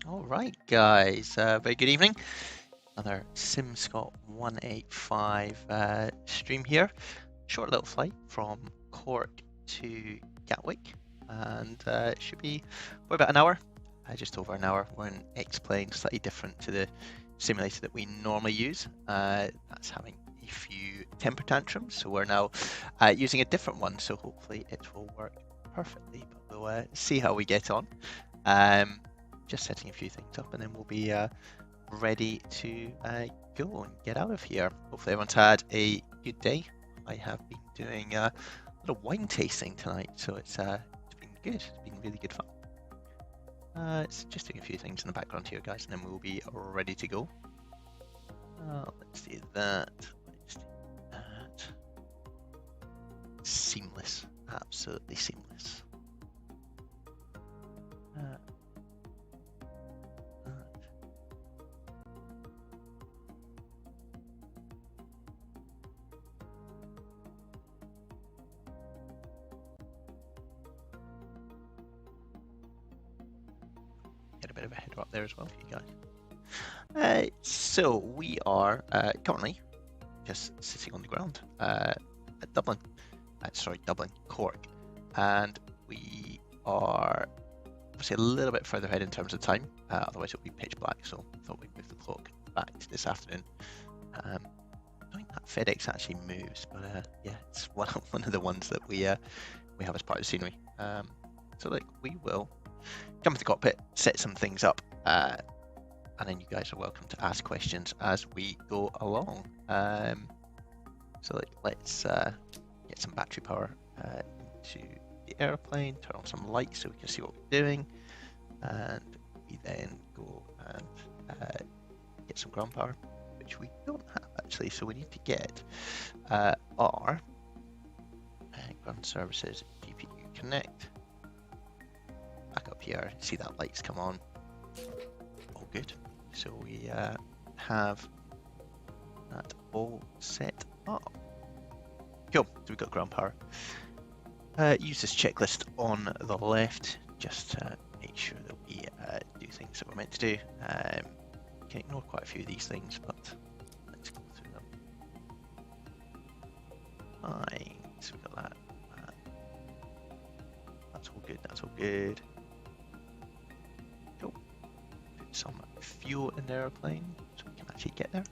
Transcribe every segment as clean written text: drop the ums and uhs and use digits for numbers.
All right, guys. Very good evening. Another SimScott 185 stream here. Short little flight from Cork to Gatwick, and it should be for about an hour, just over an hour. We're in X-plane, slightly different to the simulator that we normally use. That's having a few temper tantrums, so we're now using a different one. So hopefully it will work perfectly. But we'll see how we get on. Um, just setting a few things up, and then we'll be ready to go and get out of here. Hopefully everyone's had a good day. I have been doing a little wine tasting tonight, so it's been good. It's been really good fun. It's just doing a few things in the background here, guys, and then we'll be ready to go. Let's do that. Let's do that. Seamless, absolutely seamless. Get a bit of a header up there as well for you guys. So we are currently just sitting on the ground at Dublin. Dublin, Cork, and we are obviously a little bit further ahead in terms of time. Otherwise, it'll be pitch black. So I thought we'd move the clock back to this afternoon. I think that FedEx actually moves, but yeah, it's one of the ones that we have as part of the scenery. So like we will come to the cockpit, set some things up, and then you guys are welcome to ask questions as we go along. So like, let's get some battery power into the airplane, turn on some lights so we can see what we're doing, and we then go and get some ground power, which we don't have actually, so we need to get our ground services GPU connect. Back up here, see that lights come on. All good. So we have that all set up. Cool. So we've got ground power. Use this checklist on the left just to make sure that we do things that we're meant to do. You can ignore quite a few of these things, but let's go through them. Fine. So we've got that. That's all good. That's all good. Cool. Put some fuel in the airplane so we can actually get there.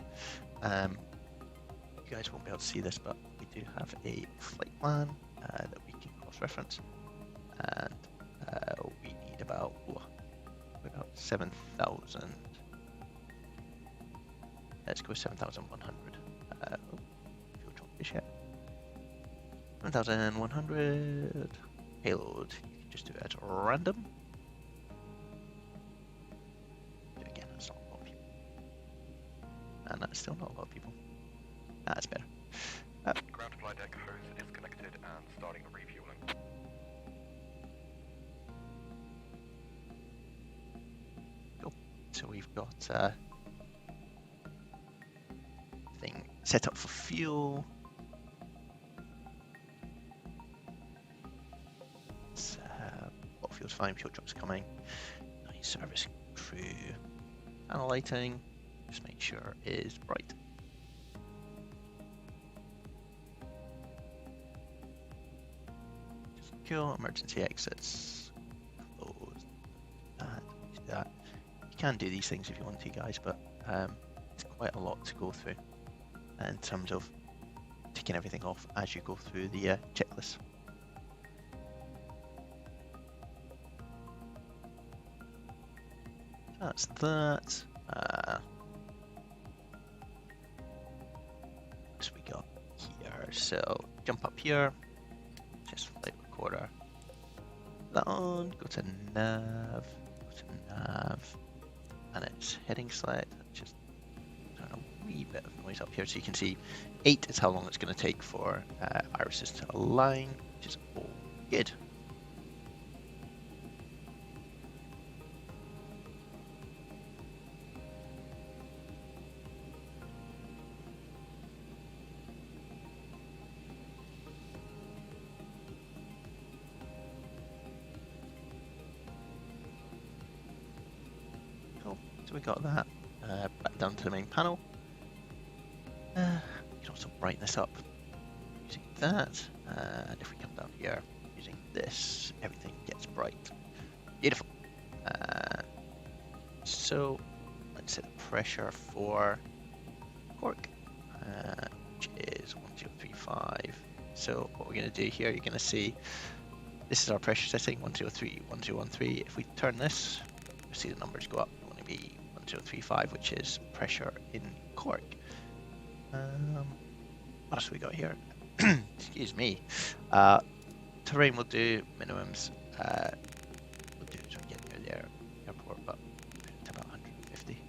You guys won't be able to see this, but we do have a flight plan that we can cross-reference, and we need about 7,000. Let's go 7,100. Fuel drop is here. 7,100. Payload. You can just do it at random. Again, that's not a lot of people, and that's still not a lot of people. That's better. Ground flight deck hose is connected and starting refueling. Cool. So we've got thing set up for fuel. What fuel's fine, fuel drop's coming. Nice service crew. Panel lighting, just make sure is bright. Cool, emergency exits. Close. Do that. You can do these things if you want to, guys, but it's quite a lot to go through in terms of ticking everything off as you go through the checklist. That's that. What we got here? So jump up here. Just flight recorder. That on. Go to nav. And it's heading select. Just turn a wee bit of noise up here so you can see 8 is how long it's going to take for irises to align, which is all good. So we got that. Back down to the main panel. We can also brighten this up using that. And if we come down here using this, everything gets bright. Beautiful. So let's set the pressure for Cork, which is 1035. So what we're going to do here, you're going to see this is our pressure setting 1003, 1013. If we turn this, you'll see the numbers go up. It's going to be 1035, which is pressure in Cork. What else have we got here? Excuse me. Terrain will do minimums. We'll do so we get near the airport, but to about 150.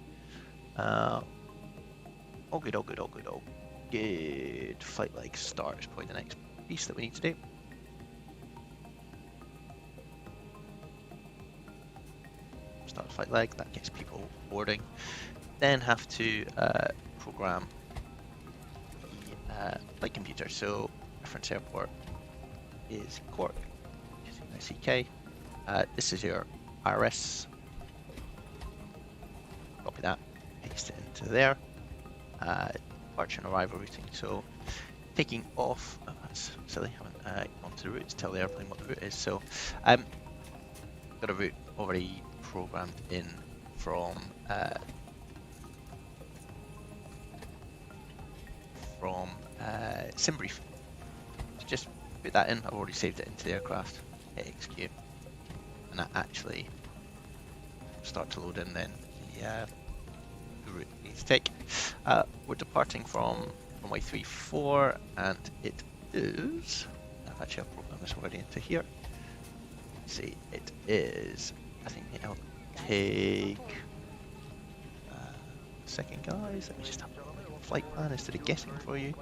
All good, all good, all good, all good. Flight leg start is probably the next piece that we need to do. Start the flight leg, that gets people boarding. Then have to program the flight computer. So reference airport is Cork, using ICK. This is your RS. Copy that, paste it into there. Departure and arrival routing. So taking off, oh, that's silly, I haven't gone to the route to tell the airplane what the route is. So got a route already programmed in from SimBrief. So just put that in. I've already saved it into the aircraft. Hit execute, and that actually start to load in then the route we need to take. We're departing from runway 34, and it is. I've actually programmed this already into here. Let's see, it is. I think it'll take. Second, guys. Let me just have a flight plan instead of guessing for you.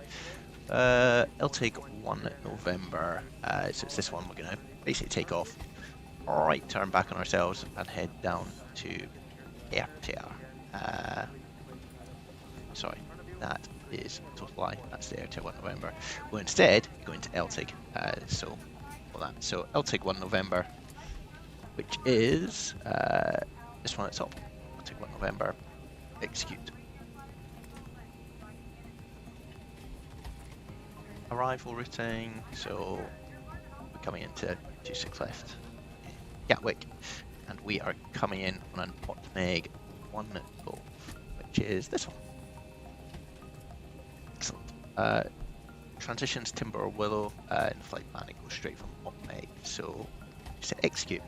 It'll take 1 November. So it's this one. We're gonna basically take off, right turn back on ourselves, and head down to Airtair. Sorry, that is a total lie. That's the Airtair 1 November. We'll instead go into LTIG. So all that. So LTIG 1 November, which is this one at the top. LTIG 1 November. Execute. Arrival routing. So we're coming into 26 left in Gatwick, and we are coming in on an Otmeg 1 Golf, which is this one. Excellent. Transitions Timber or Willow in the flight plan. It goes straight from Otmeg. So just hit execute,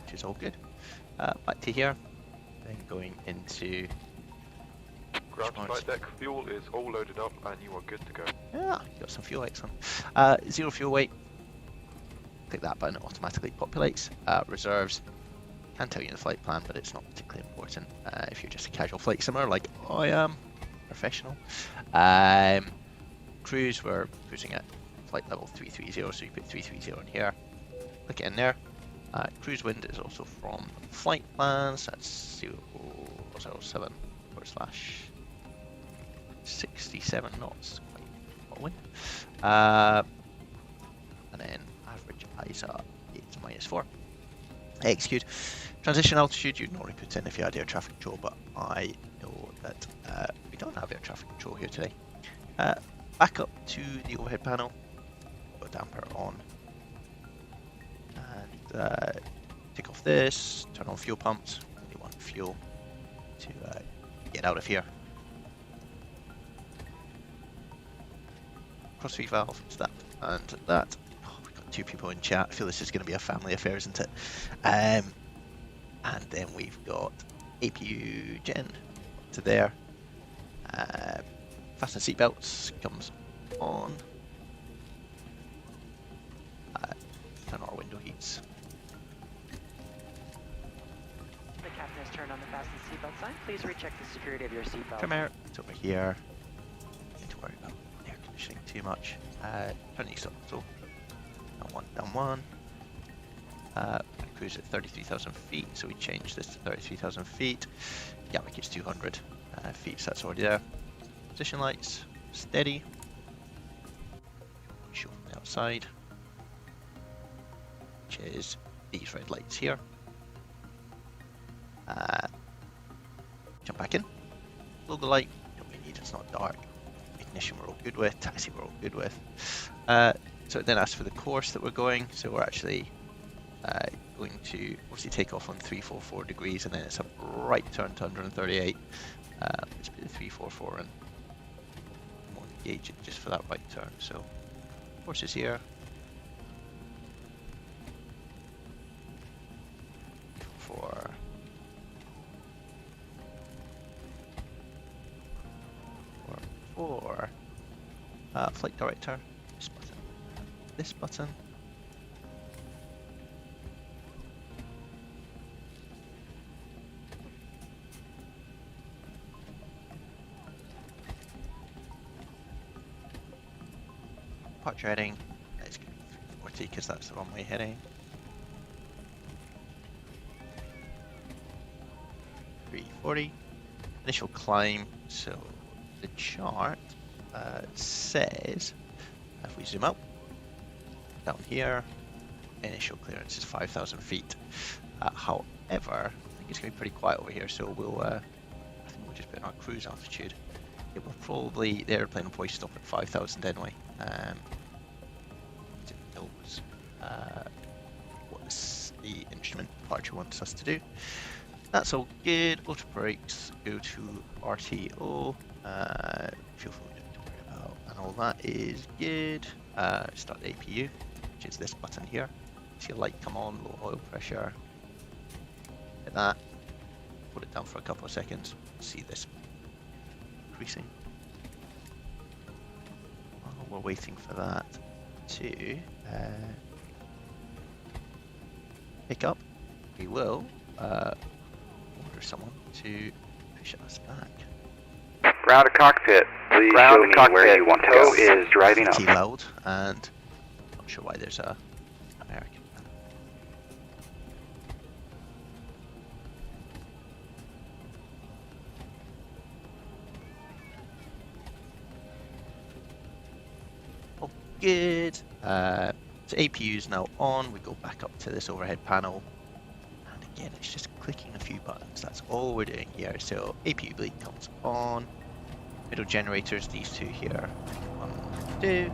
which is all good. Back to here, then going into. Ground flight deck fuel is all loaded up and you are good to go. Yeah, got some fuel, excellent. 0 fuel weight. Click that button, it automatically populates. Reserves. Can tell you in the flight plan, but it's not particularly important if you're just a casual flight simmer like I am, professional. Cruise, we're cruising at flight level 330, so you put 330 in here. Click it in there. Cruise wind is also from flight plans. That's 007 / 67 knots, quite a wind. And then average ISA is -4. Execute. Transition altitude you'd normally put in if you had air traffic control, but I know that we don't have air traffic control here today. Back up to the overhead panel, put a damper on, and take off this, turn on fuel pumps. We want fuel to get out of here. Cross-feed valve, it's that and that. Oh, we've got 2 people in chat. I feel this is going to be a family affair, isn't it? And then we've got APU gen to there. Fasten seatbelts comes on. Turn our window heats. The captain has turned on the fasten seatbelt sign. Please recheck the security of your seatbelt. Come here, it's over here. Don't need to worry about air conditioning too much. Turn these up, so down one. Cruise at 33,000 feet, so we change this to 33,000 feet. Gatwick is 200 feet, so that's already there. Position lights, steady. Show from the outside, which is these red lights here. jump back in. Logo light, don't really need, it's not dark. Ignition we're all good with, taxi we're all good with. So it then asks for the course that we're going, so we're actually going to obviously take off on 344 degrees, and then it's a right turn to 138. Let's put the 344 in. We'll engage it just for that right turn. So course is here. For flight director, this button, departure heading, let's go 340 because that's the runway heading, 340, initial climb, so the chart says, if we zoom out, down here, initial clearance is 5,000 feet. However, I think it's going to be pretty quiet over here, so we'll, I think we'll just put in our cruise altitude. It will probably, the airplane will probably stop at 5,000 anyway. It knows what the instrument departure wants us to do. That's all good. Auto brakes, go to RTO. Fuel fluid to worry about, and all that is good. Start the APU, which is this button here. See a light come on, low oil pressure. Hit that. Put it down for a couple of seconds. See this increasing. While we're waiting for that to pick up, we will order someone to push us back. Ground to cockpit. Please show me where you want to go. Is driving up. Loud, and not sure why there's a American. Oh, good. So APU is now on. We go back up to this overhead panel, and again, it's just clicking a few buttons. That's all we're doing here. So APU bleed comes on. Middle generators, these two here. 1, 2.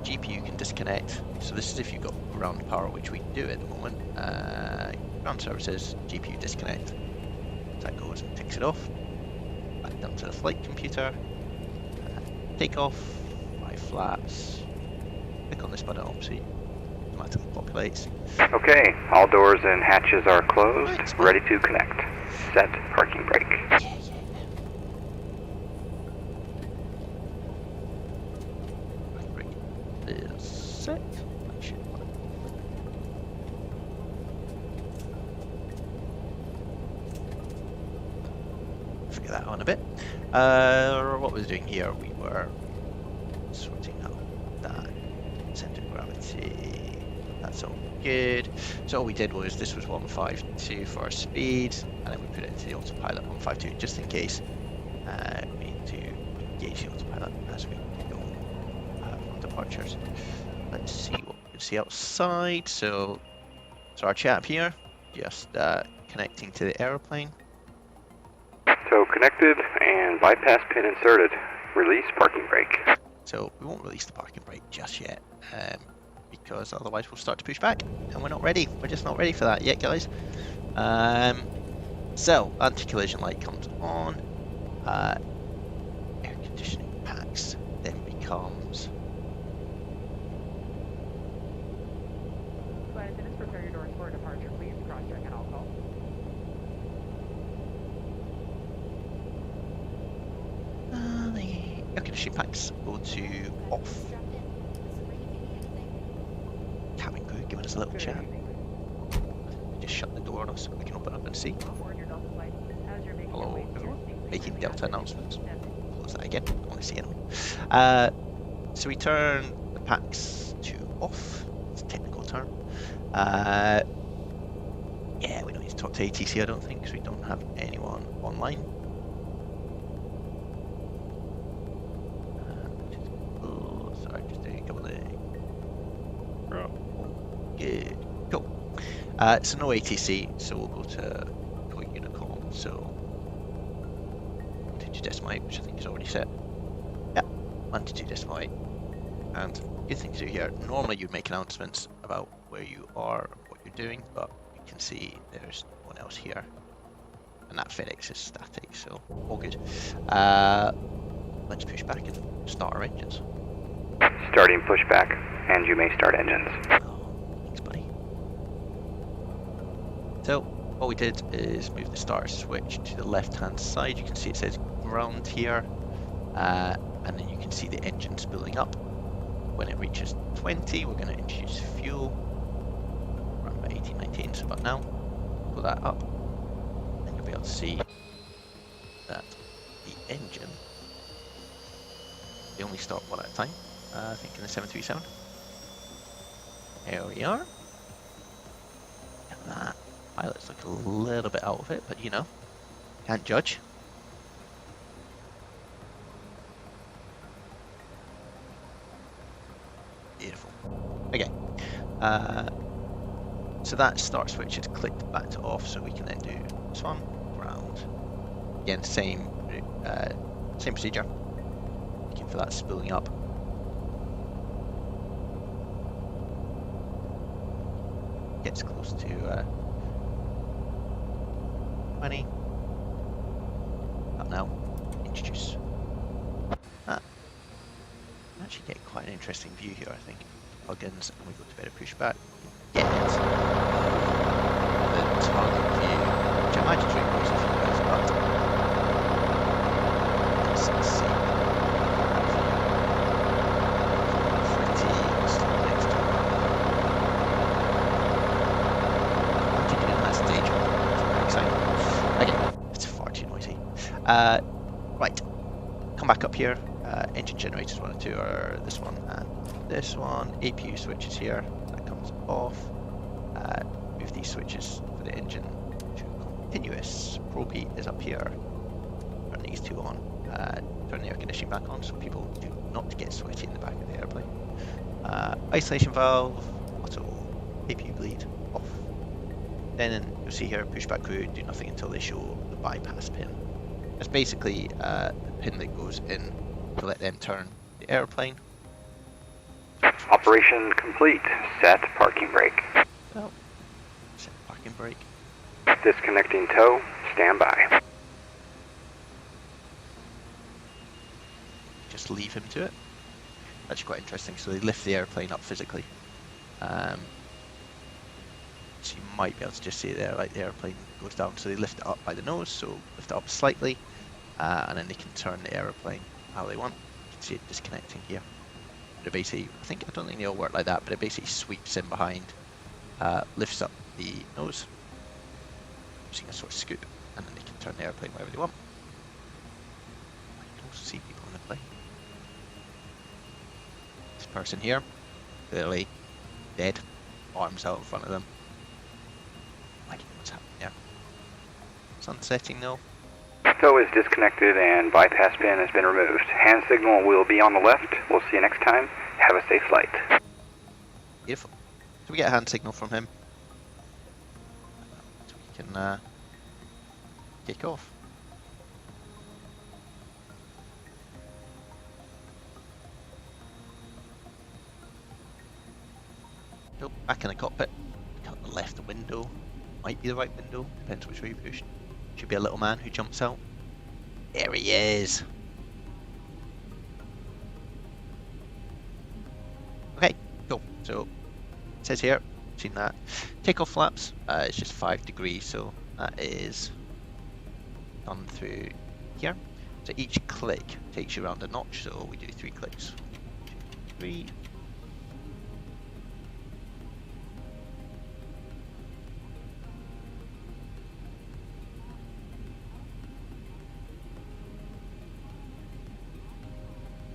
GPU can disconnect. So this is if you've got ground power, which we do at the moment. Ground services, GPU disconnect. That goes and takes it off. Back down to the flight computer. Take off. 5 flaps. Click on this button opposite. Automatically populates. Okay, all doors and hatches are closed. Ready to connect. Set parking brake. Set. Figure that on a bit. What was doing here? We were sorting out that center of gravity. That's all good. So all we did was this was 152 for our speed, and then we put it into the autopilot 152 just in case we need to engage the autopilot as we go on departures. Let's see what we can see outside. So our chap here, just connecting to the airplane. So connected and bypass pin inserted. Release parking brake. So we won't release the parking brake just yet, because otherwise we'll start to push back, and we're not ready. We're just not ready for that yet, guys. So anti-collision light comes on. Air conditioning packs then becomes. Flight attendants, prepare your doors for departure. Please cross-check and alcohol. The air conditioning packs go to off. Cabin crew giving us a little chat. Just shut the door on us so we can open up and see. Hello, everyone. Making Delta announcements. Close that again. I don't want to see anyone. So we turn the packs to off. It's a technical term. Yeah, we don't need to talk to ATC, I don't think, because we don't have anyone online. Sorry, just doing a couple of things. Good. Cool. So no ATC, so we'll go to Cork Unicom. So 22.8, which I think is already set. Yeah, 22.8. And good thing to do here, normally you'd make announcements about where you are, what you're doing, but you can see there's no one else here. And that FedEx is static, so all good. Let's push back and start our engines. Starting pushback, and you may start engines. Oh, thanks, buddy. So, what we did is move the starter switch to the left-hand side. You can see it says ground here, and then you can see the engine spooling up. When it reaches 20, we're going to introduce fuel. Around about 18, 19, so about now. Pull that up, and you'll be able to see that the engine, they only start one at a time, I think in the 737. Here we are. And that pilot's look a little bit out of it, but you know, can't judge. Beautiful. Okay. So that start switch is clicked back to off, so we can then do this one, ground. Again, same procedure. Looking for that spooling up. Gets close to 20. Up now. Introduce. Actually get quite an interesting view here, I think. Plugins, and we go to better pushback. Get it. The target view, which I imagine is really close if you guys, but let's see. Pretty still next to imagine doing that stage. It's very exciting. Okay, it's far too noisy. Right, come back up here. Engine generators 1 and 2 are this one and this one. APU switches here, that comes off. Move these switches for the engine to continuous. Probe heat is up here. Turn these two on. Turn the air conditioning back on so people do not get sweaty in the back of the airplane. Isolation valve, auto, APU bleed, off. Then you'll see here, pushback crew do nothing until they show the bypass pin. It's basically the pin that goes in to let them turn the airplane. Operation complete. Set parking brake. Well, set parking brake. Disconnecting tow. Stand by. Just leave him to it. That's quite interesting. So they lift the airplane up physically. So you might be able to just see it there, like the airplane goes down. So they lift it up by the nose, so lift it up slightly, and then they can turn the airplane how they want. You can see it disconnecting here. But it basically, I don't think they all work like that, but it basically sweeps in behind, lifts up the nose, using a sort of scoop, and then they can turn the airplane wherever they want. I can also see people in the plane. This person here, clearly dead, arms out in front of them. I don't know what's happening there. Sun setting though. Tow is disconnected and bypass pin has been removed. Hand signal will be on the left. We'll see you next time. Have a safe flight. Beautiful. So we get a hand signal from him. So we can kick off. So back in the cockpit. Cut the left window. Might be the right window. Depends which way you push. Should be a little man who jumps out. There he is. Okay, cool. So it says here, seen that. Takeoff flaps, it's just 5 degrees, so that is done through here. So each click takes you around a notch, so we do 3 clicks. 1, 2, 3.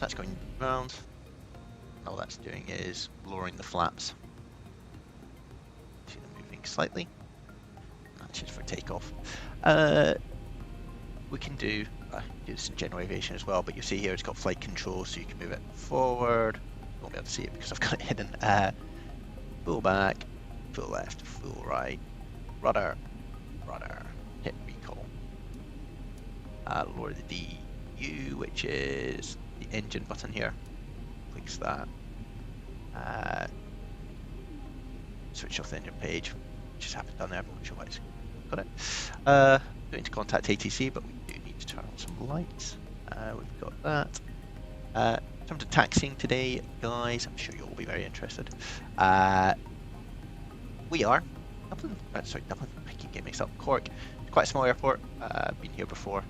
That's going round. All that's doing is lowering the flaps. See them moving slightly. That's just for takeoff. We can do this in general aviation as well, but you see here it's got flight control, so you can move it forward. You won't be able to see it because I've got it hidden. Full back, full left, full right, rudder, hit recall. lower the DU, which is the engine button here. Clicks that. Switch off the engine page. Just haven't done there, I'm not sure why it's got it. Going to contact ATC, but we do need to turn on some lights. We've got that. In terms of taxiing today, guys, I'm sure you'll all be very interested. We are Dublin. Dublin. I keep getting mixed up. Cork. It's quite a small airport. Been here before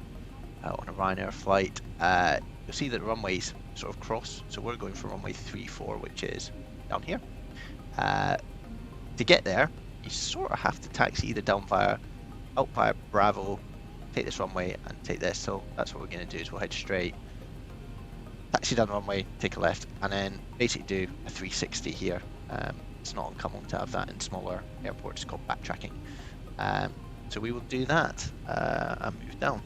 on a Ryanair flight. You'll see that the runways sort of cross. So we're going for runway 34, which is down here. To get there, you sort of have to taxi either out via Bravo, take this runway, and take this. So that's what we're going to do. Is we'll head straight, taxi down the runway, take a left, and then basically do a 360 here. It's not uncommon to have that in smaller airports. It's called backtracking. So we will do that and move down.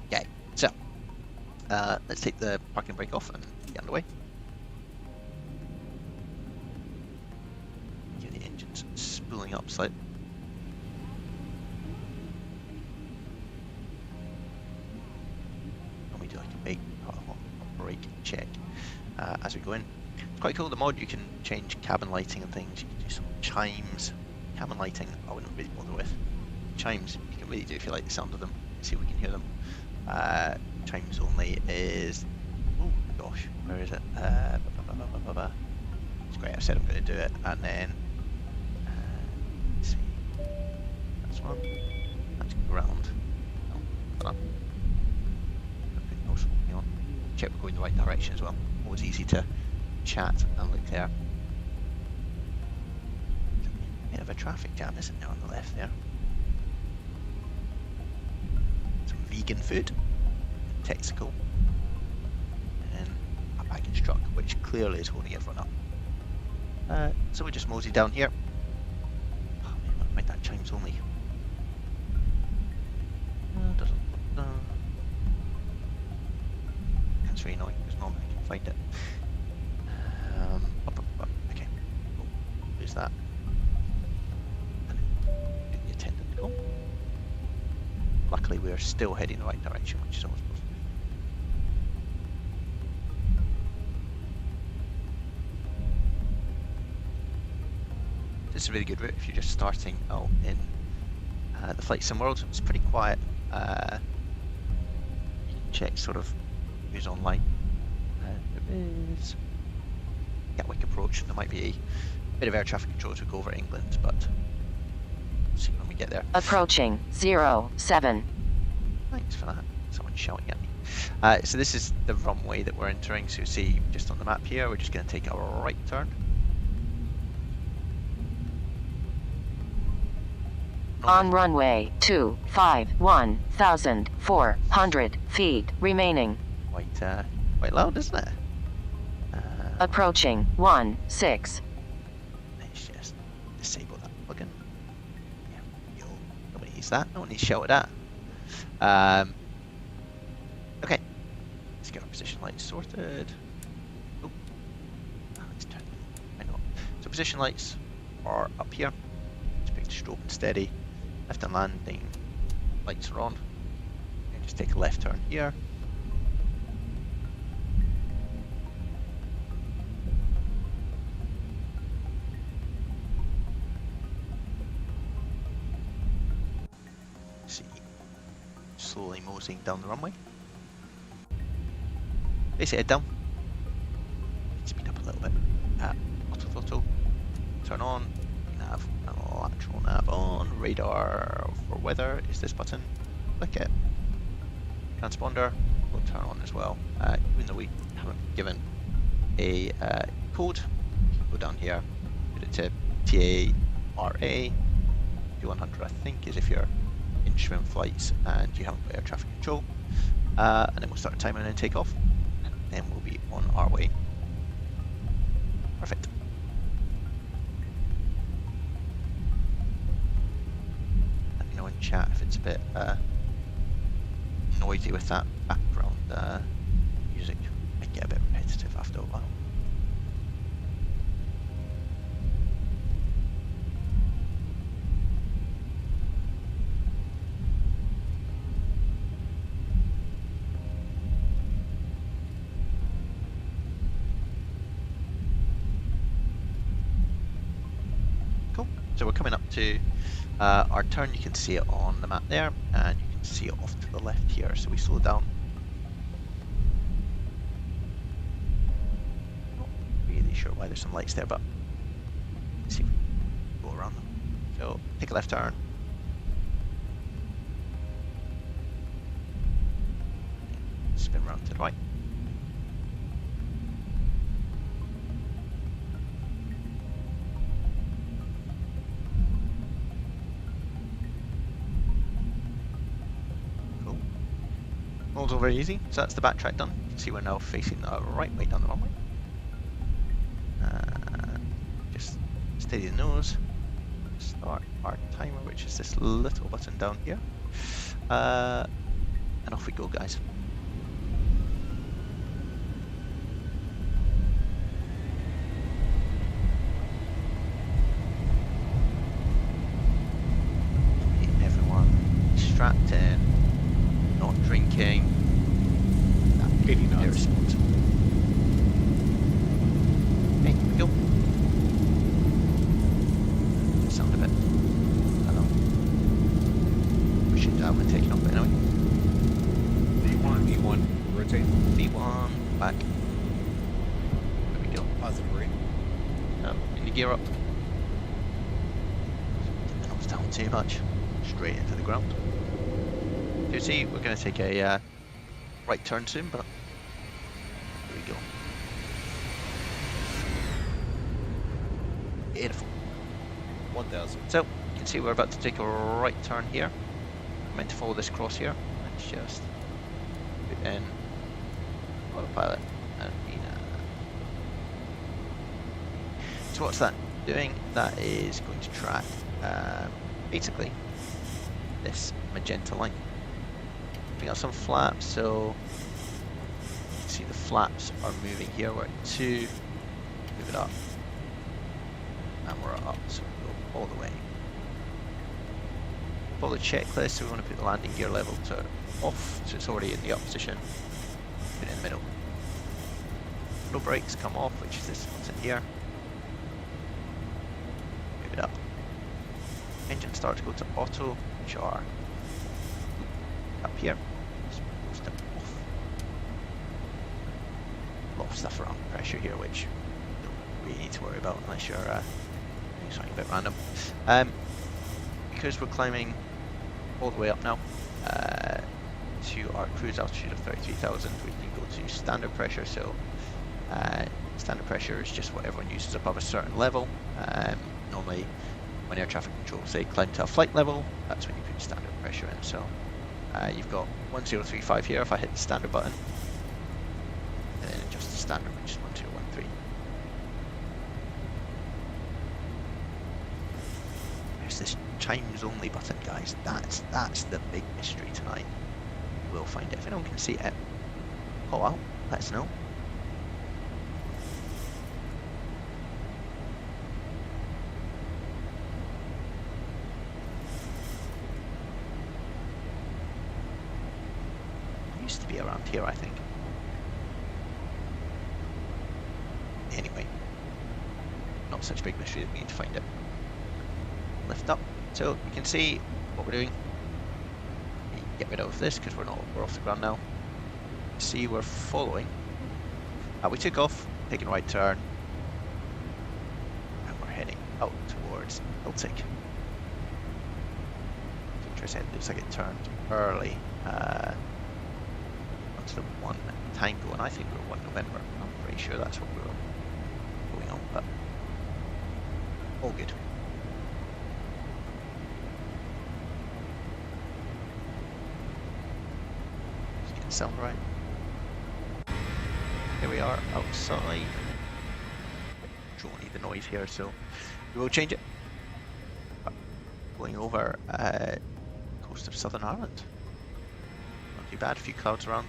Okay, so let's take the parking brake off and get underway. Get the engines spooling up slightly. And we do like a big brake check as we go in. It's quite cool. The mod, you can change cabin lighting and things. You can do some chimes. Cabin lighting, I wouldn't really bother with. Chimes, you can really do if you like the sound of them. See if we can hear them. Chimes only is, oh gosh, where is it? It's great, I said I'm going to do it, and then let's see, that's one, that's ground. Oh, hold on. Check we're going the right direction as well. Always easy to chat and look there. A bit of a traffic jam, isn't there, on the left there? Some vegan food. Texaco, and a package truck, which clearly is holding everyone up. So we just mosey down here. Oh man, what about that chimes only? That's really annoying because normally I can find it. Okay, cool. Lose that. And get the attendant go. Luckily, we are still heading the right direction, which is always positive. This is a really good route if you're just starting out in the Flight Sim world. It's pretty quiet. You can check sort of who's online. There is Gatwick approach. There might be a bit of air traffic control as we go over England, but we'll see when we get there. Approaching 07. Thanks for that. Someone's shouting at me. So this is the runway that we're entering. So you see just on the map here, we're just going to take a right turn. On runway 25, 1,400 feet remaining. Quite loud, isn't it? Approaching 16. Let's just disable that plugin. Yeah, nobody needs that. No one needs shouted at. Okay, let's get our position lights sorted. Oh, let's turn. Why not? So position lights are up here. Just pick stroke and steady. Left and landing lights are on. And just take a left turn here. See, slowly moseying down the runway. Basically head down. Speed up a little bit. Auto throttle. Turn on. Nav. Lateral nav on. Radar for weather is this button. Click it. Transponder will turn on as well. Even though we haven't given a code, go down here. Put it to TARA. 200 I think is if you're instrument flights and you haven't got air traffic control. And then we'll start timing and take off. And then we'll be on our way. Perfect. Let me know in chat if it's a bit noisy with that background music. Might get a bit repetitive after a while. So we're coming up to our turn. You can see it on the map there, and you can see it off to the left here. So we slow down. Not really sure why there's some lights there, but let's see if we can go around them. So take a left turn. Spin round to the right. Cool. All's all very easy. So that's the backtrack done. You can see we're now facing the right way down the runway. Just steady the nose. Start our timer, which is this little button down here. And off we go, guys. Strapped in, not drinking, Maybe not. irresponsible. Okay, here we go. Sound a bit, I don't know. We should have taken off, but anyway. V1, rotate. V1, back. There we go. Positive rate. In the gear up. Didn't nose down too much. Straight into the ground. You see, we're going to take a right turn soon, but here we go. Beautiful. 1000. So, you can see we're about to take a right turn here. We're meant to follow this cross here. Let's just put in autopilot and so what's that doing? That is going to track basically this magenta line. We got some flaps, so you can see the flaps are moving here. We're at 2, move it up, and we're up, so we go all the way. Follow the checklist, so we want to put the landing gear level to off, so it's already in the up position. Put it in the middle. No brakes come off, which is this one's in here. Move it up. Engine start to go to auto, which are up here. Just to off. A lot of stuff around pressure here, which you don't really need to worry about unless you're doing something a bit random. Because we're climbing all the way up now to our cruise altitude of 33,000, we can go to standard pressure. So standard pressure is just what everyone uses above a certain level. Normally when air traffic control say climb to a flight level, that's when you put standard pressure in. So you've got 1035 here if I hit the standard button, and then adjust the standard, which is 1013. There's this chimes only button, guys. That's the big mystery tonight. We'll find it. If anyone can see it, call out, let us know. Used to be around here, I think. Anyway, not such a big mystery that we need to find it. Lift up, so you can see what we're doing. Get rid of this because we're off the ground now. See, we're following. We took off, taking a right turn, and we're heading out towards Gatwick. Interesting. It looks like it turned early. To the 1 Tango, and I think we're 1 November. I'm pretty sure that's what we were going on, but all good. Just get the sound right. Here we are outside. Drony the noise here, so we will change it. Going over coast of Southern Ireland. Not too bad, a few clouds around.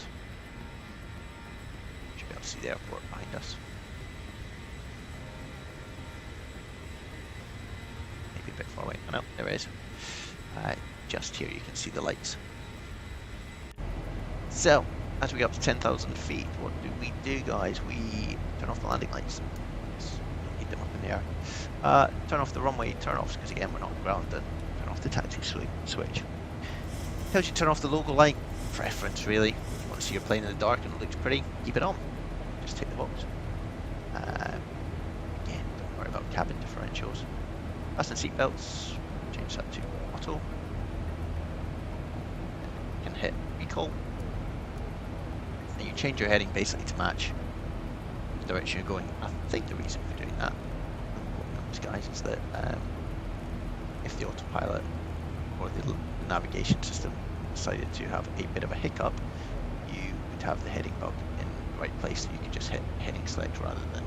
Should be able to see the airport behind us. Maybe a bit far away. Oh no, there it is. Just here you can see the lights. So, as we get up to 10,000 feet, what do we do, guys? We turn off the landing lights. Don't need them up in the air. Turn off the runway turn-offs, because again we're not on ground, and turn off the taxi switch. Tells you to turn off the logo light, preference really. If you want to see your plane in the dark and it looks pretty, keep it on. Just tick the box. Again, don't worry about cabin differentials. Fasten seatbelts, change that to auto. You can hit recall. And you change your heading basically to match the direction you're going. I think the reason for doing that, guys, is that if the autopilot or the navigation system decided to have a bit of a hiccup, you would have the heading bug in the right place, so you can just hit heading select rather than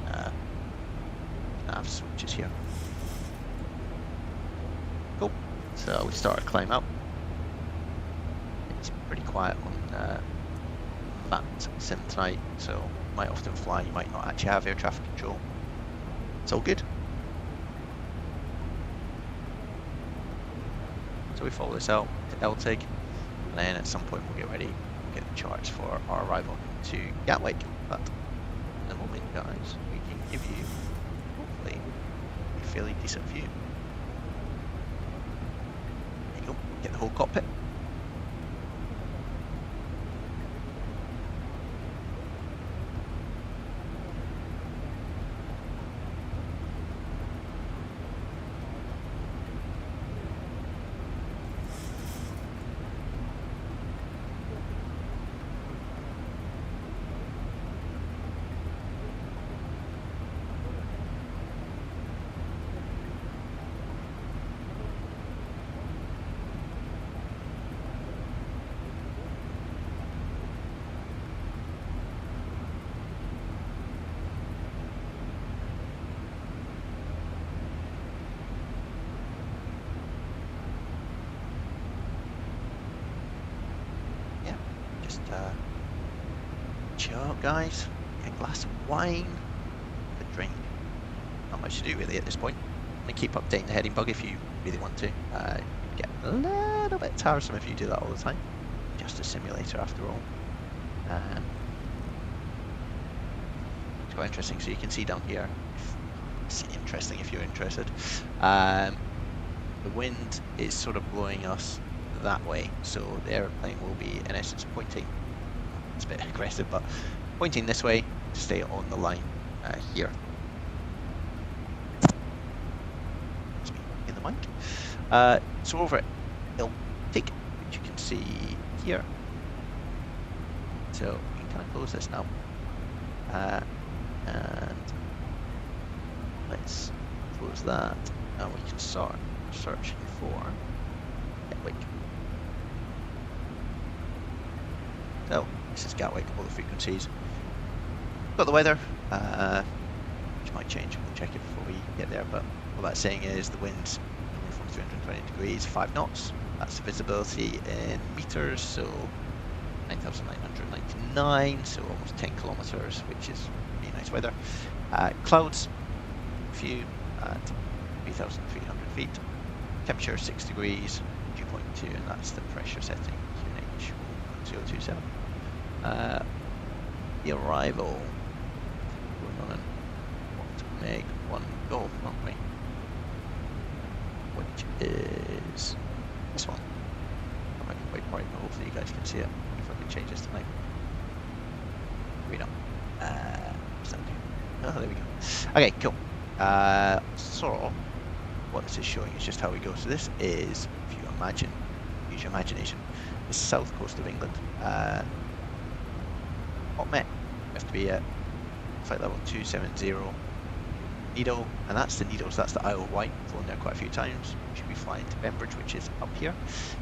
nav switches here. Cool. So we start our climb up. It's pretty quiet on Vatsim tonight, so you might often fly, you might not actually have air traffic control. It's all good. So we follow this out to LTIG, and then at some point we'll get ready, we'll get the charts for our arrival to Gatwick. But in the moment, guys, we can give you hopefully a fairly decent view. There you go, get the whole cockpit. Chill out, guys. Get a glass of wine, a drink. Not much to do really at this point. And keep updating the heading bug if you really want to. Get a little bit tiresome if you do that all the time. Just a simulator after all. It's quite interesting. So you can see down here. It's interesting if you're interested. The wind is sort of blowing us that way, so the airplane will be in essence pointing. It's a bit aggressive, but pointing this way to stay on the line here. In the mic. So over at Iltic, which you can see here. So we can kind of close this now, and let's close that, and we can start searching for Gatwick. So this is Gatwick, all the frequencies. Got the weather, which might change, we'll check it before we get there, but what that's saying is the wind's coming from 320 degrees, 5 knots. That's the visibility in meters, so 9,999, so almost 10 kilometers, which is really nice weather. Clouds, few at 3,300 feet. Temperature 6 degrees, dew point 2, and that's the pressure setting, QNH 027. The arrival, we're going to want to make one go, aren't we? Which is this one. That might be quite bright, but hopefully you guys can see it. If I can change this tonight. We don't. Oh, there we go. Okay, cool. So what this is showing is just how we go. So this is, if you imagine, use your imagination, the south coast of England. Hot Met, you have to be at flight level 270 Nido, and that's the Nido, so that's the Isle of Wight. Flown there quite a few times. We should be flying to Bembridge, which is up here.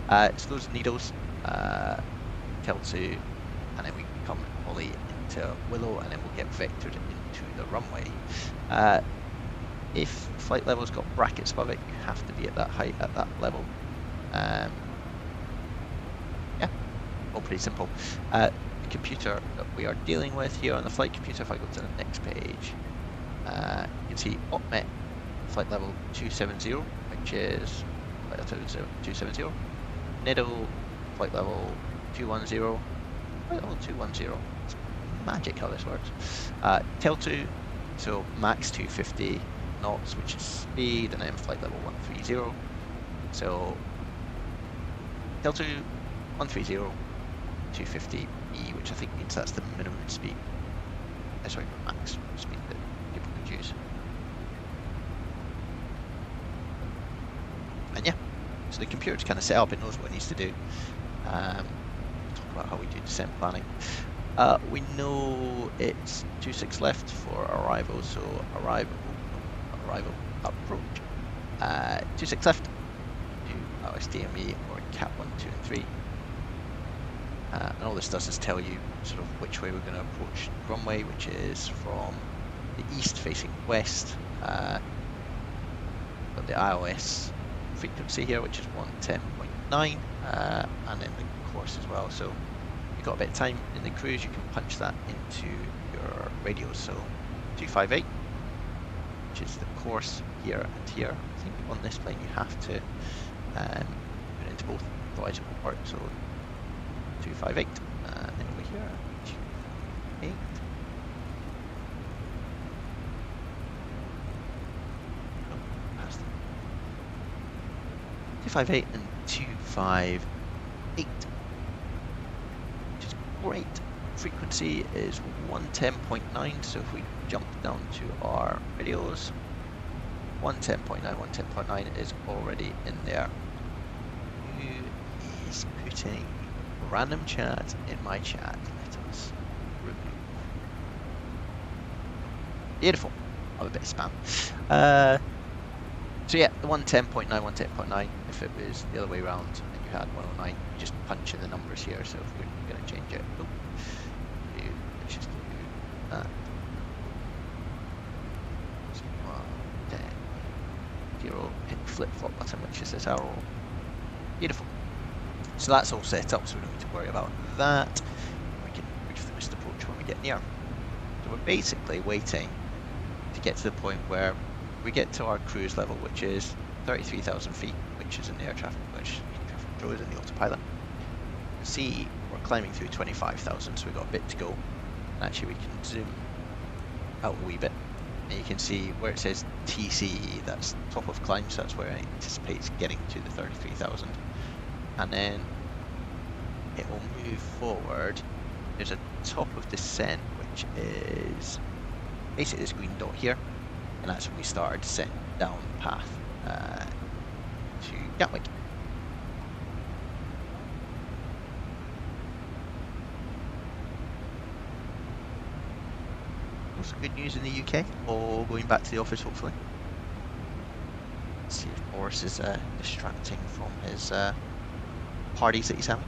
So those Nidos, Tel2, and then we come ollie into Willow, and then we'll get vectored into the runway. If flight level's got brackets above it, you have to be at that height, at that level. Yeah, all pretty simple. The computer that we are dealing with here on the flight computer, if I go to the next page, you can see OpMet flight level 270, which is flight level 270. Nido flight level 210. Flight level 210. It's magic how this works. Tel2, so max 250. knots, which is speed, and then flight level 130. So Delta 130, 250 B, which I think means that's the minimum speed. Sorry, max speed that people could use. And yeah, so the computer's kind of set up, it knows what it needs to do. Talk about how we do descent planning. We know it's 26 left for arrival, so arrival, approach. 26 left to SDME or Cat 1, 2 and 3. And all this does is tell you sort of which way we're going to approach the runway, which is from the east facing west. Got the ILS frequency here, which is 110.9, and then the course as well. So you've got a bit of time in the cruise, you can punch that into your radios. So 258, which is the course here and here. I think on this plane you have to put it into both, otherwise it won't work. So 258, and then over here 258. Oh, past it. 258 and 258, which is great. Frequency is 110.9, so if we jump down to our radios, 110.9, 110.9 is already in there. Who is putting random chat in my chat? Let us remove. Beautiful. I have a bit of spam. So yeah, the 110.9, 110.9, if it was the other way around and you had 109, you just punch in the numbers here. So if we're going to change it, let's just do that. 0, hit flip-flop button, which is this arrow. Beautiful. So that's all set up, so we don't need to worry about that. We can reach the missed approach when we get near. So we're basically waiting to get to the point where we get to our cruise level, which is 33,000 feet, which is in the air traffic, which traffic control is in the autopilot. See, we're climbing through 25,000, so we've got a bit to go. And actually, we can zoom out a wee bit, and you can see where it says TCE, that's top of climb, so that's where it anticipates getting to the 33,000. And then it will move forward. There's a top of descent, which is basically this green dot here, and that's when we start our descent down the path to Gatwick. Also good news in the UK, all going back to the office hopefully. Let's see if Boris is distracting from his parties that he's having.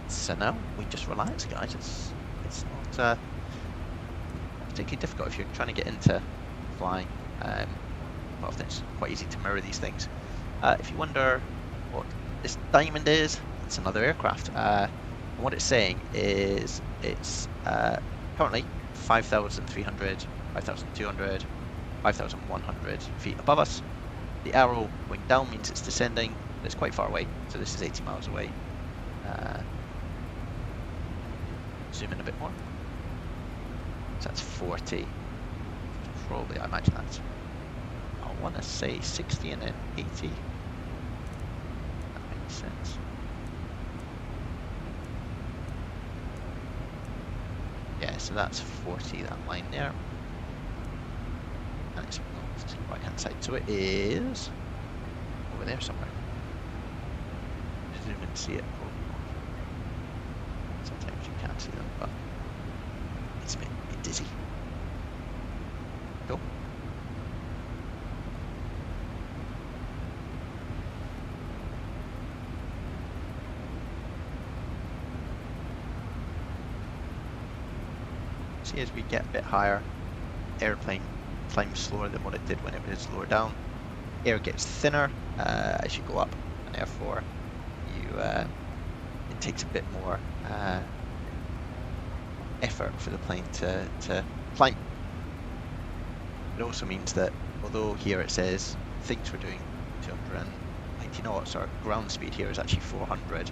So now we just relax, guys. It's not particularly difficult if you're trying to get into flying. Often it's quite easy to mirror these things. If you wonder what this diamond is, it's another aircraft. And what it's saying is it's currently 5,300, 5,200, 5,100 feet above us. The arrow going down means it's descending, but it's quite far away. So this is 80 miles away. Zoom in a bit more. So that's 40. Probably, I imagine that's, I want to say 60 and then 80. That makes sense. Yeah, so that's 40, that line there. And it's right hand side, so it is over there somewhere. Zoom in and see it. Sometimes you can't see them, but it's a bit dizzy. Go. See, as we get a bit higher, airplane climb slower than what it did when it was lower down. Air gets thinner as you go up, and therefore you it takes a bit more effort for the plane to climb. It also means that although here it says thinks we're doing 290 knots, our ground speed here is actually 400,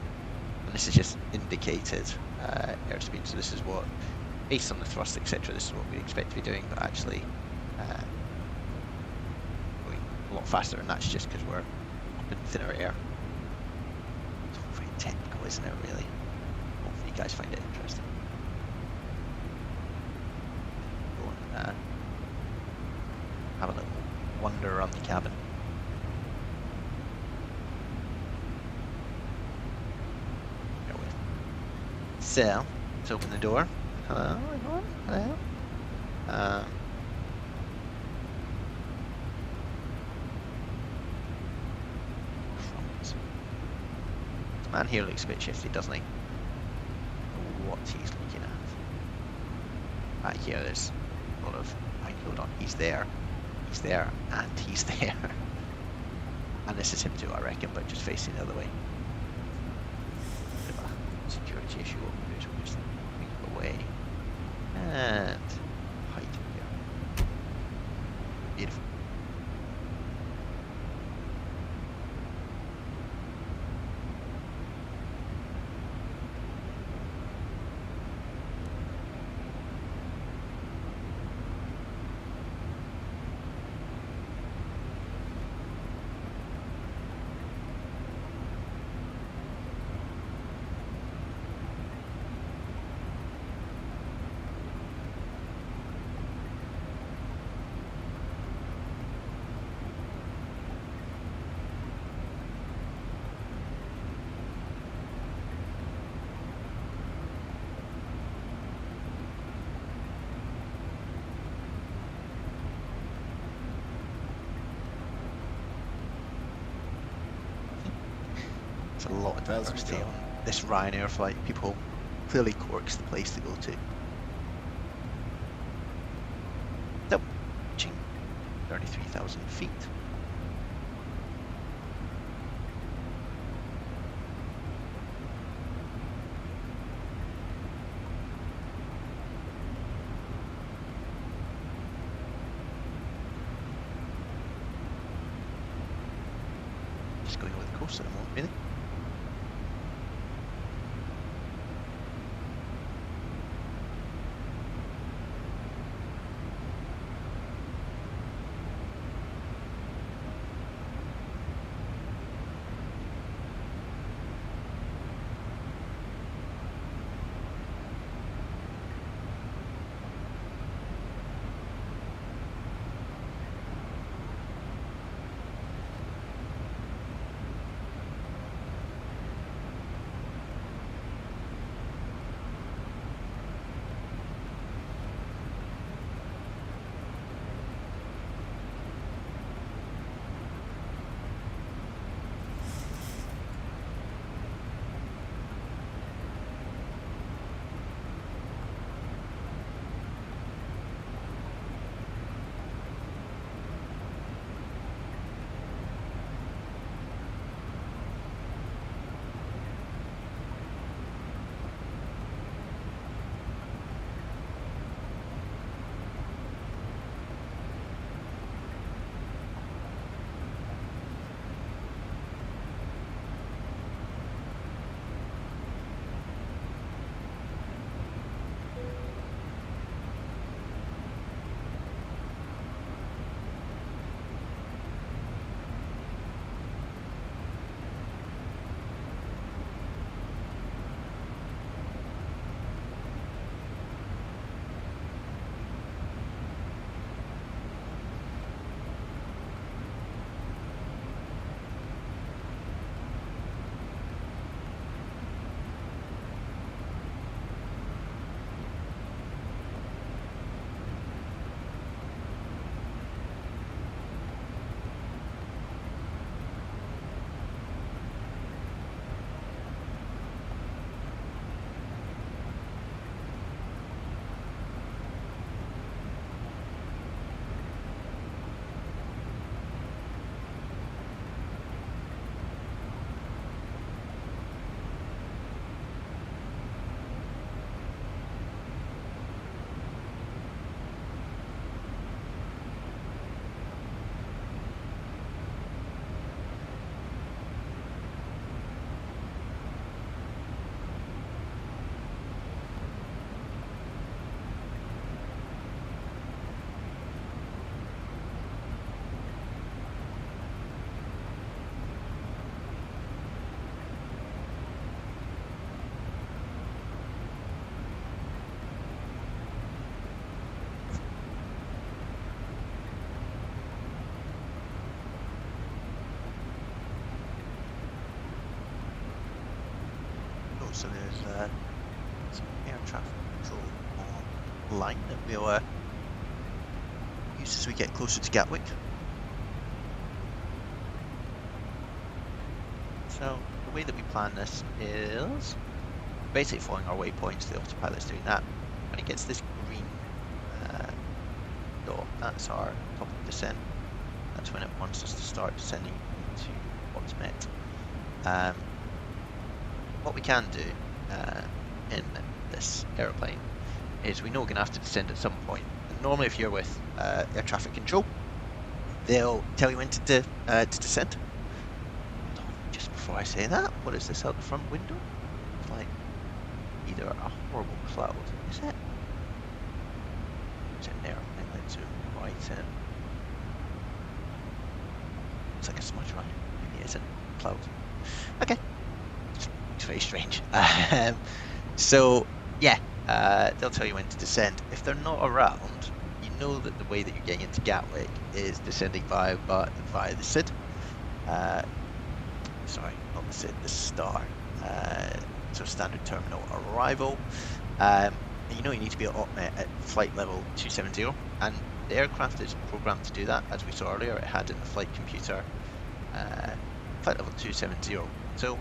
and this is just indicated airspeed. So this is what, based on the thrust, etc., this is what we expect to be doing, but actually going a lot faster, and that's just because we're up in thinner air. It's all very technical, isn't it, really? Hopefully you guys find it interesting. Go and have a little wander around the cabin. Bear with. So, let's open the door. Hello, everyone. Hello. Crumbs. This man here looks a bit shifty, doesn't he? What he's looking at. Back here, there's a lot of. Hold on, he's there, and he's there. And this is him too, I reckon, but just facing the other way. Bit of a security issue over here, so we'll just move away. And height here. Beautiful. It's a lot of diversity on this Ryanair flight. People, clearly Cork's the place to go to. So, reaching 33,000 feet. Just going over the coast at the moment, really. so there's some air traffic control online that we'll use as we get closer to Gatwick. So the way that we plan this is basically following our waypoints. The autopilot's doing that. When it gets this green dot, that's our top of descent. That's when it wants us to start descending into what's met. What we can do in this aeroplane is we know we're going to have to descend at some point. And normally if you're with air traffic control, they'll tell you when to descend. Just before I say that, what is this out the front window? It's like either a horrible cloud, is it? Is it an aeroplane? Let's zoom right in. It's like a smudge, right? Maybe it isn't. Cloud. Okay. It's very strange. So, yeah, they'll tell you when to descend. If they're not around, you know that the way that you're getting into Gatwick is descending via the SID. Sorry, not the SID, the STAR. So standard terminal arrival. And you know you need to be at OPMET at flight level 270, and the aircraft is programmed to do that. As we saw earlier, it had in the flight computer flight level 270. So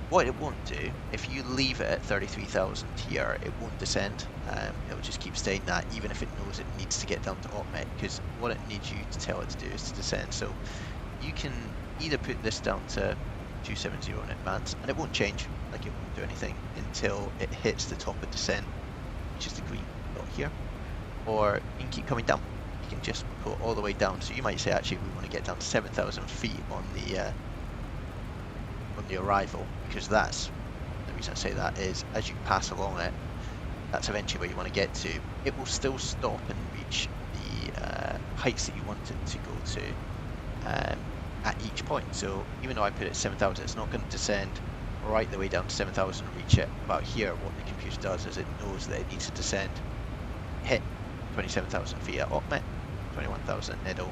what it won't do, if you leave it at 33,000 here, it won't descend. It will just keep staying that, even if it knows it needs to get down to OPMET, because what it needs you to tell it to do is to descend. So you can either put this down to 270 in advance, and it won't change, like it won't do anything until it hits the top of descent, which is the green dot here, or you can keep coming down. You can just go all the way down. So you might say, actually, we want to get down to 7,000 feet on the arrival, because that's the reason I say that is as you pass along it, that's eventually where you want to get to. It will still stop and reach the heights that you want it to go to at each point. So even though I put it at 7,000, it's not going to descend right the way down to 7,000 and reach it. About here, what the computer does is it knows that it needs to descend, hit 27,000 feet at OPMET, 21,000 at Niddle,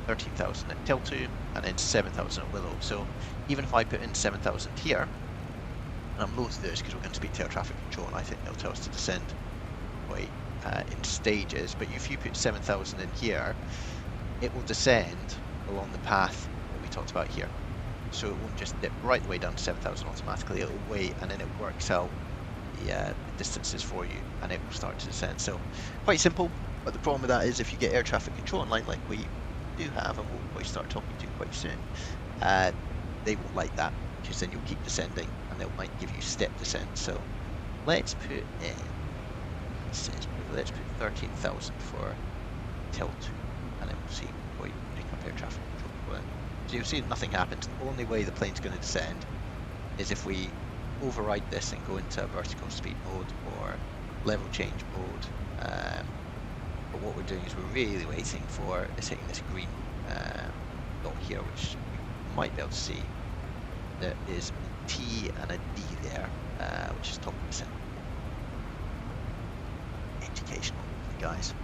13,000 at Tiltu, and then 7,000 at Willow. So even if I put in 7,000 here, and I'm loath to do this because we're going to speak to air traffic control, and I think they'll tell us to descend quite in stages, but if you put 7,000 in here, it will descend along the path that we talked about here. So it won't just dip right the way down to 7,000 automatically, it'll wait, and then it works out the distances for you, and it will start to descend. So quite simple, but the problem with that is if you get air traffic control online like we do have, and we'll probably start talking to quite soon, they won't like that, because then you'll keep descending, and they might give you step descent. So let's put in, let's put 13,000 for Tiltu, and then we'll see what you pick up air traffic control. So you'll see nothing happens. The only way the plane's going to descend is if we override this and go into vertical speed mode or level change mode. But what we're doing is we're really waiting for is hitting this green dot here, which you might be able to see. There is a T and a D there, which is top percent. Educational, guys.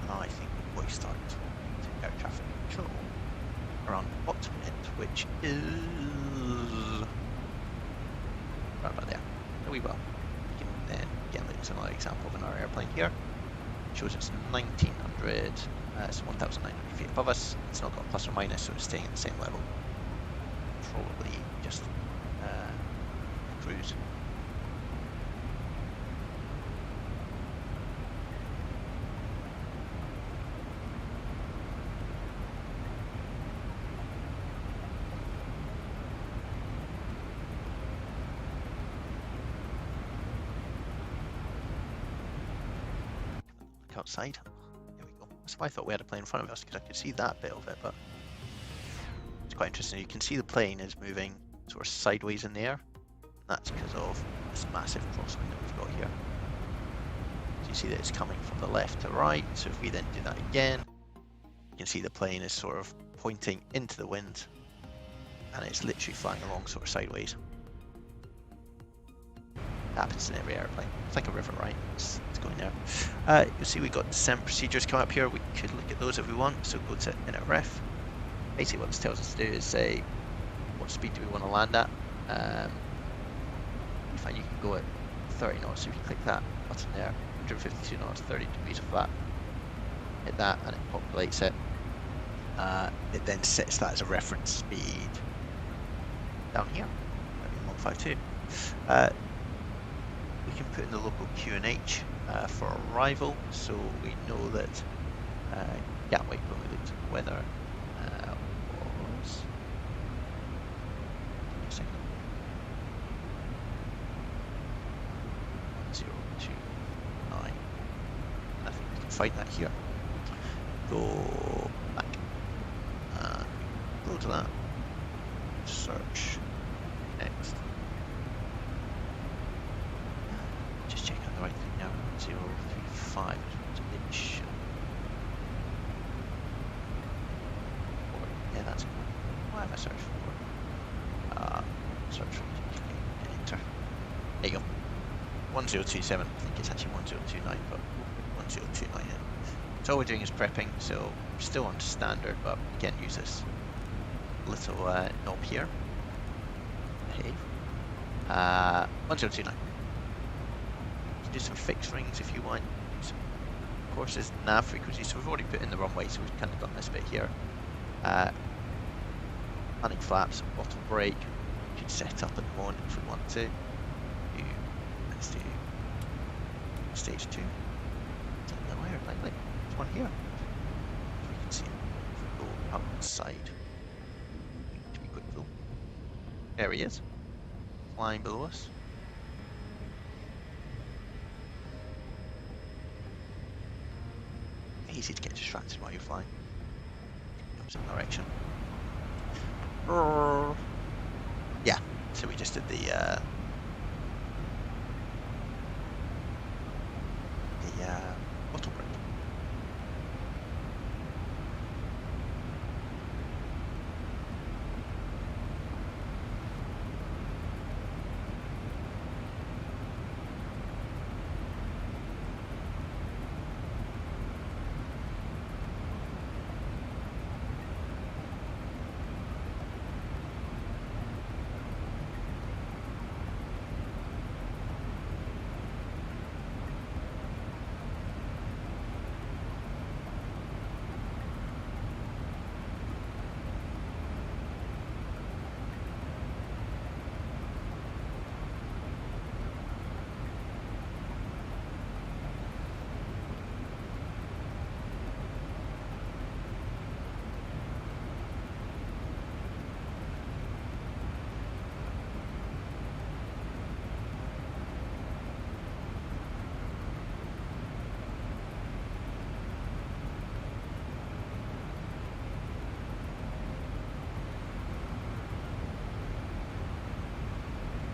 I think we start to air traffic control around OPMET, which is right about there. So we will. We can then get into another example of another airplane here. It shows it's 1900, it's 1,900 feet above us. It's not got a plus or minus, so it's staying at the same level. Probably just cruise. Outside. There we go. That's why I thought we had a plane in front of us, because I could see that bit of it, but it's quite interesting. You can see the plane is moving sort of sideways in the air. That's because of this massive crosswind that we've got here. So you see that it's coming from the left to right, so if we then do that again, you can see the plane is sort of pointing into the wind, and it's literally flying along sort of sideways. Happens in every airplane. It's like a river, right? It's going there. You'll see we've got descent procedures come up here. We could look at those if we want. So go to init ref. Basically what this tells us to do is say what speed do we want to land at. You find you can go at 30 knots. So if you click that button there, 152 knots, 30 degrees of flat. Hit that and it populates it. It then sets that as a reference speed down here. 152. We can put in the local QNH for arrival, so we know that Gatwick, when we looked at the weather, was... Give me a second. 1029. And I think we can find that here. Go back. Go to that. Search. Next. Just check out the right thing now. 035 is what it should. Yeah, that's cool. What have I searched for? Search for enter. There you go. 1027. I think it's actually 1029, but 1029. So all we're doing is prepping, so still on standard, but again use this little knob here. Behave. 1029. Do some fixed rings if you want. Of course, there's nav frequency, so we've already put in the runway, so we've kind of done this bit here. Landing flaps, bottom brake, we can set up at the moment if we want to. Let's do stage 2. No airplane, like there's one here. We can see if we go outside. To be quick though. There he is, flying below us. Easy to get distracted while you're flying. Opposite direction. Yeah, so we just did the bottle break.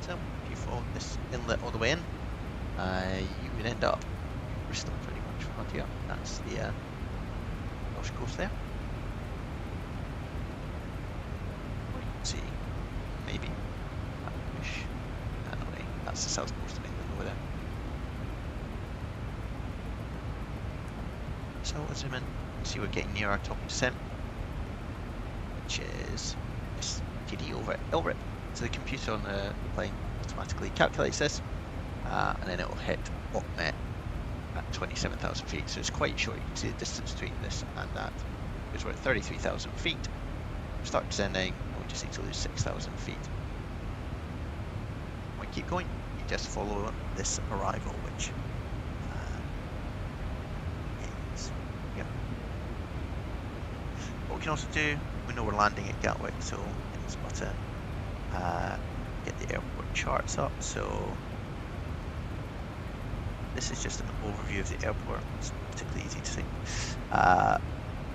So if you follow this inlet all the way in, you would end up Bristol pretty much from here. That's the Welsh coast there. Or you can see maybe Irish. No way, that's the south coast of England over there. So we'll zoom in and see we're getting near our top descent, which is this TD over at LRIP. So the computer on the plane automatically calculates this, and then it will hit Opmet at 27,000 feet. So it's quite short. You can see the distance between this and that. Because we're at 33,000 feet. Start descending, and we just need to lose 6,000 feet. When we keep going, you just follow this arrival, which is here. What we can also do, we know we're landing at Gatwick, so in this button, get the airport charts up. So this is just an overview of the airport. It's particularly easy to see.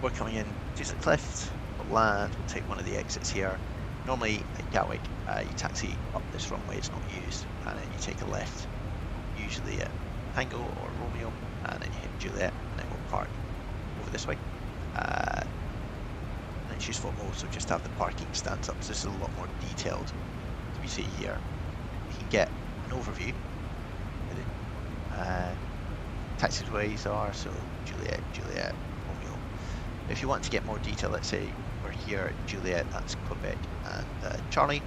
We're coming in to the left, we'll land, we'll take one of the exits here. Normally at Gatwick, you taxi up this runway, it's not used, and then you take a left, usually at Tango or Romeo, and then you hit Juliet, and then we'll park over this way. And it's useful also just to have the parking stands up, so this is a lot more detailed. As we see here, you can get an overview where the taxiways are, so Juliet, Romeo. If you want to get more detail, let's say we're here at Juliet, that's Quebec and Charlie.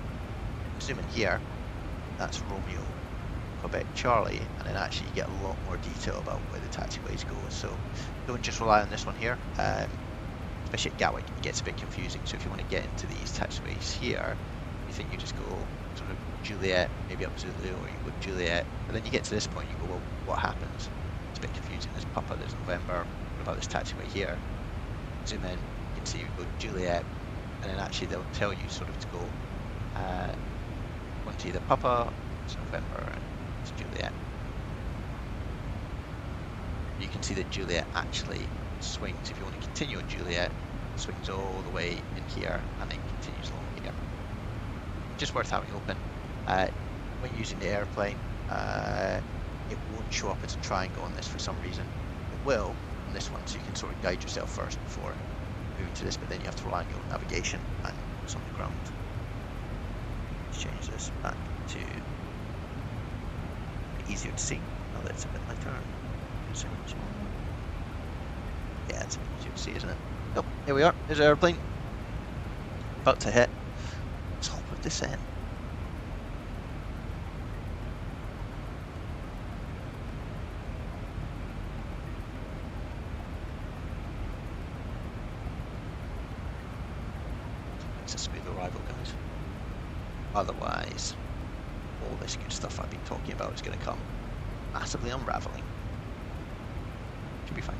Zoom in here, that's Romeo, Quebec, Charlie, and then actually you get a lot more detail about where the taxiways go. So don't just rely on this one here. Especially at Gatwick, it gets a bit confusing. So if you want to get into these taxiways here, you think you just go sort of Juliet, maybe up Zulu, or you go Juliet, but then you get to this point, you go, well, what happens? It's a bit confusing. There's Papa, there's November. What about this taxiway here? Zoom in, you can see you go Juliet, and then actually they'll tell you sort of to go onto either Papa, it's November, and it's Juliet. You can see that Juliet actually swings. If you want to continue on Juliet, it swings all the way in here and then continues along here. Just worth having open. When using the airplane, it won't show up as a triangle on this for some reason. It will on this one, so you can sort of guide yourself first before moving to this, but then you have to rely on your navigation and what's on the ground. Let's change this back to easier to see now that it's a bit lighter. Yeah, it's a bit easier to see, isn't it? Oh, here we are. There's our airplane. About to hit top of descent. It's a smooth arrival, guys. Otherwise, all this good stuff I've been talking about is going to come massively unraveling. Should be fine.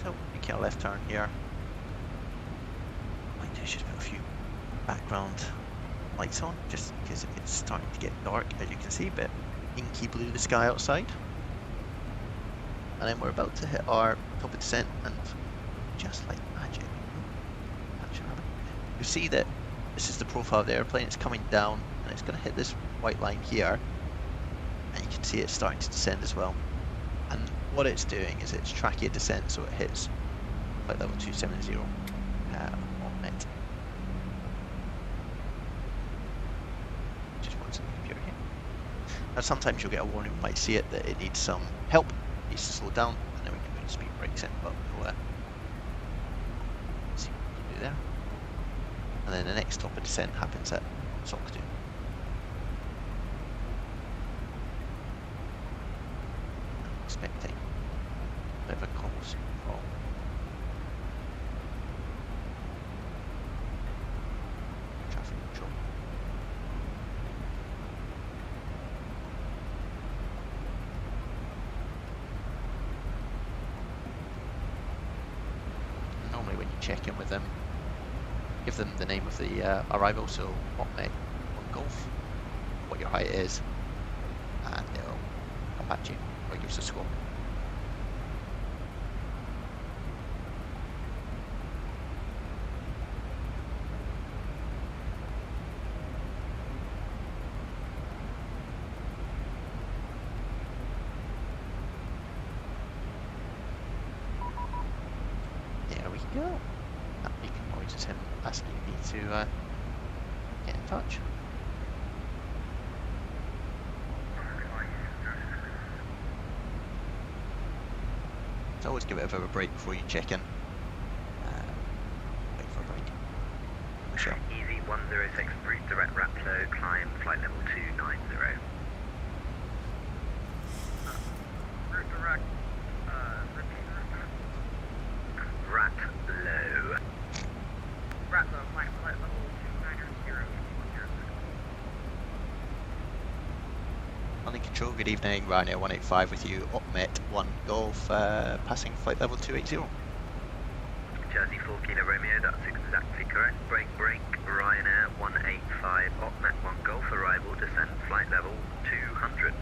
So, making a left turn here. I might just put a few background lights on, just because it's starting to get dark, as you can see, but inky blue the sky outside. And then we're about to hit our top of descent, and just like magic, you see that this is the profile of the airplane. It's coming down, and it's going to hit this white line here, and you can see it's starting to descend as well. And what it's doing is it's tracking a descent, so it hits flight level 270 on net. Just want some computer here. Now sometimes you'll get a warning, you might see it, that it needs some help, it needs to slow down, and then we can put speed brakes in, but we'll see what we can do there. And then the next top of descent happens at Sokdu. Expecting a bit of a close call. Traffic control. Normally when you check in with them, give them the name of the arrival, so Opmet on Golf, what your height is, and they'll come back to you or give us a score. go. That beacon noise is him asking me to get in touch. So always give it a bit of a break before you check in. Wait for a break. Michelle. Easy 106, route direct Raplo, climb flight level 290. Route direct, Raplo. Raplo, climb flight level 290. Landing control, good evening, Ryanair 185 with you, Opmet 1 Golf, passing flight level 280. Jersey 4 Kilo Romeo, that's exactly correct. Break, Ryanair 185, Opmet 1 Golf, arrival, descent, flight level 200.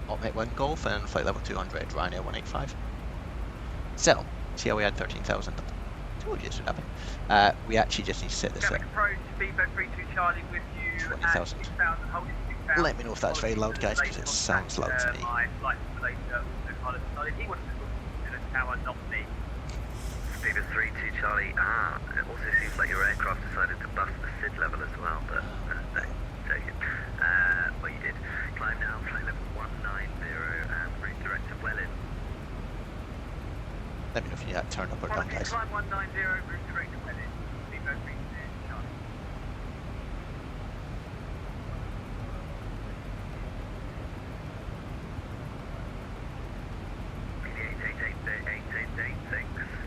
Opmet 1 Golf and flight level 200, Ryanair 185. So, see how we had 13,000? Told you this would happen. We actually just need to set this up. Approach, Speedboat 32 Charlie with you, 20,000. 6,000, holding 6,000. Let me know if that's very loud, guys, because it sounds loud to me. My flight simulator also kind of decided he wanted to go to the tower, not me. Speedboat 32 Charlie, it also seems like your aircraft decided to bust the SID level as well, but no, joking. Well, you did. Climb now, flight level 190 and route direct to Welling. Let me know if you need that turned up or down, guys. Climb 190, route direct to Welling. Speedboat 32 Charlie.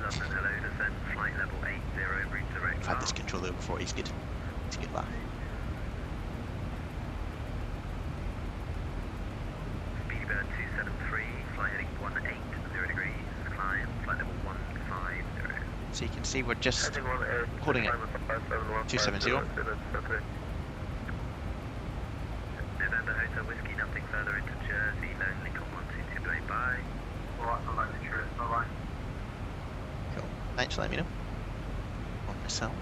London, hello, descent, flight level 80, route direct. I've had this controller before, he's good. He's a good lad. Speedbird 273, flight heading 180 degrees, climb, flight level 150. So you can see we're just holding it 270. November Hotel Whiskey, nothing further into Jersey, lonely, com 122 blade by. Alright, I'll let you bye-bye. Cool. Thanks for letting me know. On myself.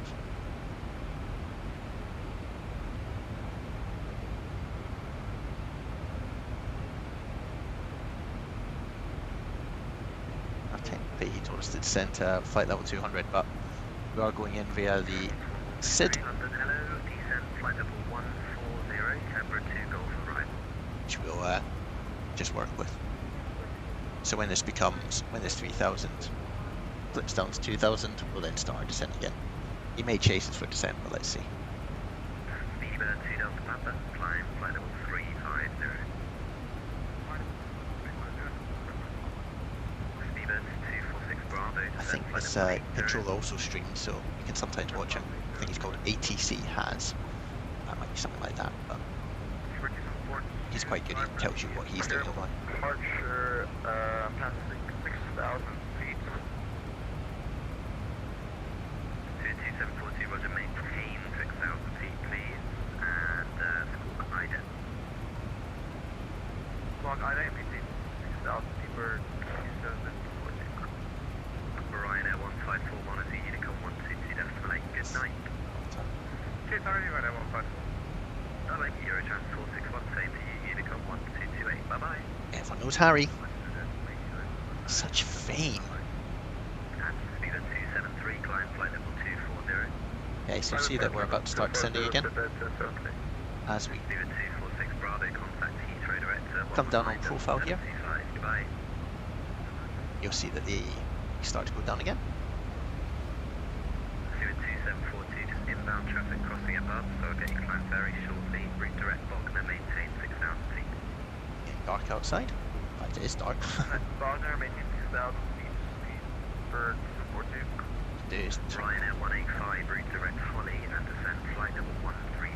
Okay, but he told us to descend to flight level 200, but we are going in via the SID, London, hello, descent, flight level 140, Canberra 2 Golf arrival. which we'll just work with. So when this 3,000 flips down to 2,000, we'll then start descent again. He may chase us for descent, but let's see. Speedbird 2 Delta Papa, climb, flight level 350. Speedbird 246 Bravo, I descent, think flight this level 80. controller also streams, so you can sometimes watch him. I think he's called ATC Has. That might be something like that, but he's quite good. He tells you what he's doing and what. Departure, passing 6,000 feet. 22742, Roger, maintain 6,000 feet, please, and squawk IDA. Squawk IDA, maintain 6,000 feet for 22742. Ryanair 1541, is Unicom 122.8, good night. Cheers, already Ryanair 154. I like Eurotrans 461, same to you, Unicom 1228, bye-bye. Everyone knows Harry. Such fame. And Speedbird 273, climb, flight level 240. Okay, so you see that we're about to start descending again. As we Speedbird 246, Bravo, contact Heathrow director. come down on profile here, 725, goodbye. you'll see that they start to go down again. Speedbird 2742, just inbound traffic crossing above, so I'll get you climb very shortly. Route direct Bogner, maintain 6,000 feet. Getting dark outside. In fact, it is dark. Bogner, maintain 6,000 feet, speed for 242. There's Ryanair 185, route direct Holly, and descent flight level 130.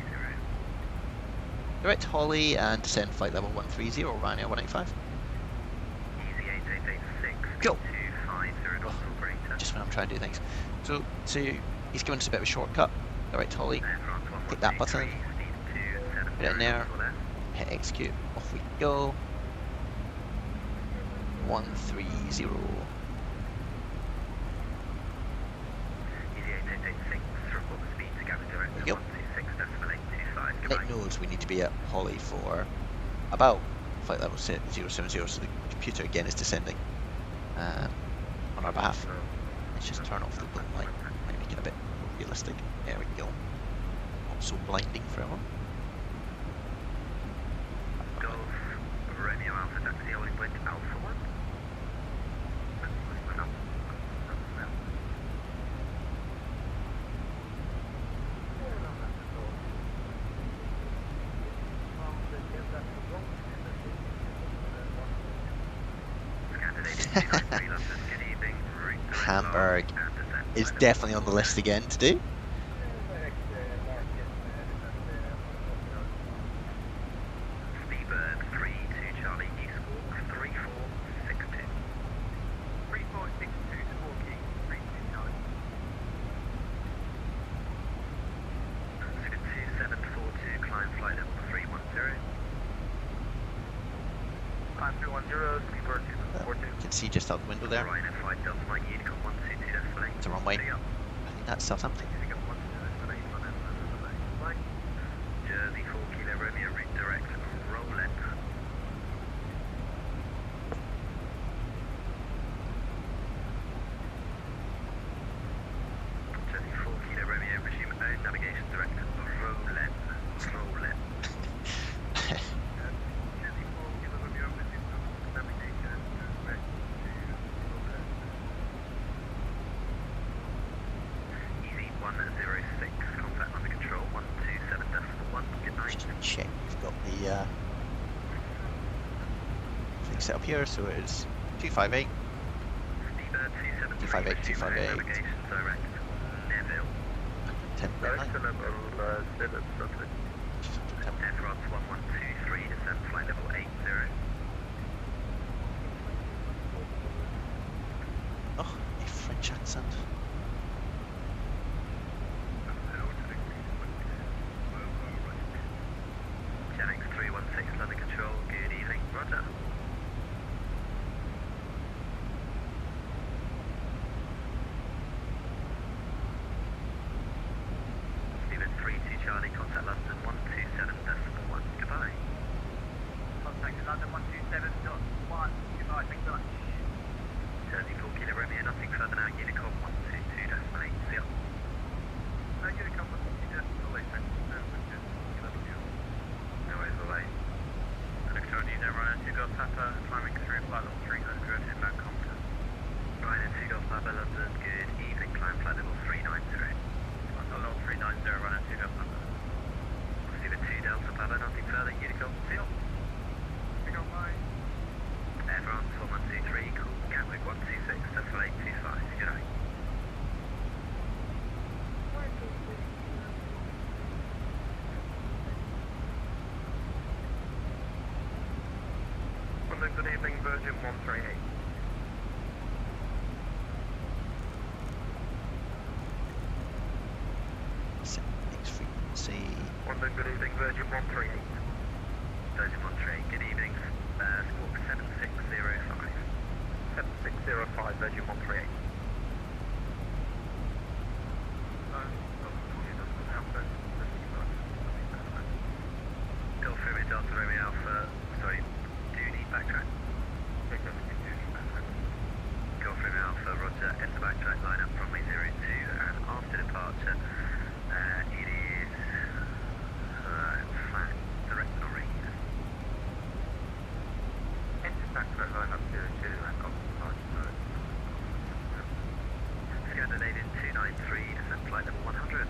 direct Holly and descend flight level 130, Ryanair 185. Easy 8886, Go. 250 knots operator. Just when I'm trying to do things. So he's given us a bit of a shortcut. Direct Holly, Air France click that button, 1123, speed 270, put it in there, for left. hit execute, off we go. 130. Easy 8886, report the speed to Gatwick direct There we go. 126.825, It goodbye. knows we need to be at Holly for about flight level 070, so the computer again is descending on our behalf. Let's just turn off the blue light. Might make it a bit more realistic. There we go. Not so blinding for everyone. Golf Romeo Alpha Taxi holding point Alpha 1. Hamburg is definitely on the list again today. Speedbird 3-2 Charlie East Cork 3462. 3462 Squawky 32 Charlie. 2742 climb flight level 310. Climb 310 Speedbird 2742. You can see just out the window there. Rhino 5 Delta Mike Unicorn 122 destination. It's a runway. I think that's Southampton. Jersey 4 Kilo Romeo route direct roll in. Jersey 4 Kilo Romeo resume own navigation direct roll in. Roll in. Jersey 4 Kilo Romeo resume own navigation direct to Easy 106 contact under control 127.1. Good night. Just check we've got the thing set up here, so it is 258. Speedbird 258, 258. Navigation direct Neville. 10.9. Aircraft 1123 descent flight level 80. Oh, a French accent. Jennings 316 under control. Good evening. Roger. Steven 32 Charlie, contact London 127.1. Goodbye. Contact London 127.1. Goodbye, thanks so much. Jersey 4 Kilo Romeo, nothing further now. Unicorn 122 decimal 8. See ya. Unicorn 122 decimal 8. No worries, bye-bye. Electron News Rhino 2 Golf Papa, climbing through flight level 300 inbound Compton. Rhino 2 Golf Papa, London, good evening, climb flight level 390. Level 390, Rhino 2 Golf Papa. Steven 2 Delta Papa, nothing further, Unicorn, see ya. Unicorn, bye. Air France 4123, cool, Gatwick 126, decimal 825, good night. Good evening, Virgin 138. 76 frequency. Good evening, Virgin 138. Virgin 138, good evening, Squawk 7605. 7605, Virgin 138. Golf Romeo Delta Romeo Alpha, sorry, do you need backtrack? Golf Romeo Alpha, roger, enter backtrack, line up runway 02, and after departure, it is flat, direct Noreen. Enter backtrack, line up 02, and after departure. Scandinavian 293, descent flight level 100.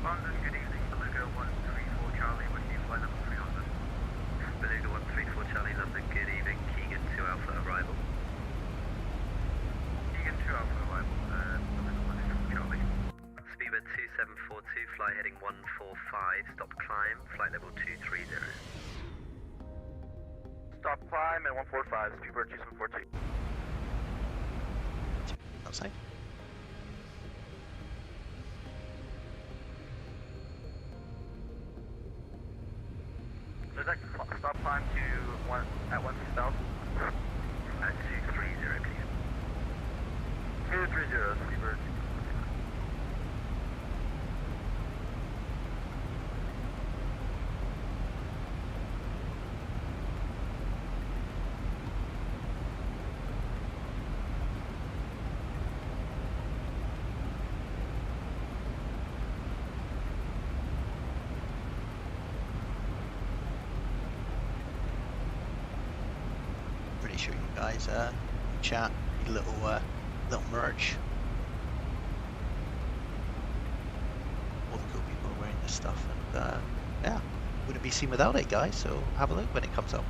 London, good evening, Beluga 134 Charlie, with you flight number 300. Beluga 134 Charlie, London, good evening, Keegan 2 Alpha arrival. Keegan 2 Alpha arrival, Beluga 134 Charlie. Speedbird 2742, fly heading 145, stop climb, flight level 230. Stop climb at 145, Speedbird 2742. Outside. Stop climb to 16000. At 230, please. 230, Speedbird. pretty sure you guys chat a little merge. All the cool people are wearing this stuff, and yeah, wouldn't be seen without it, guys. So have a look when it comes up.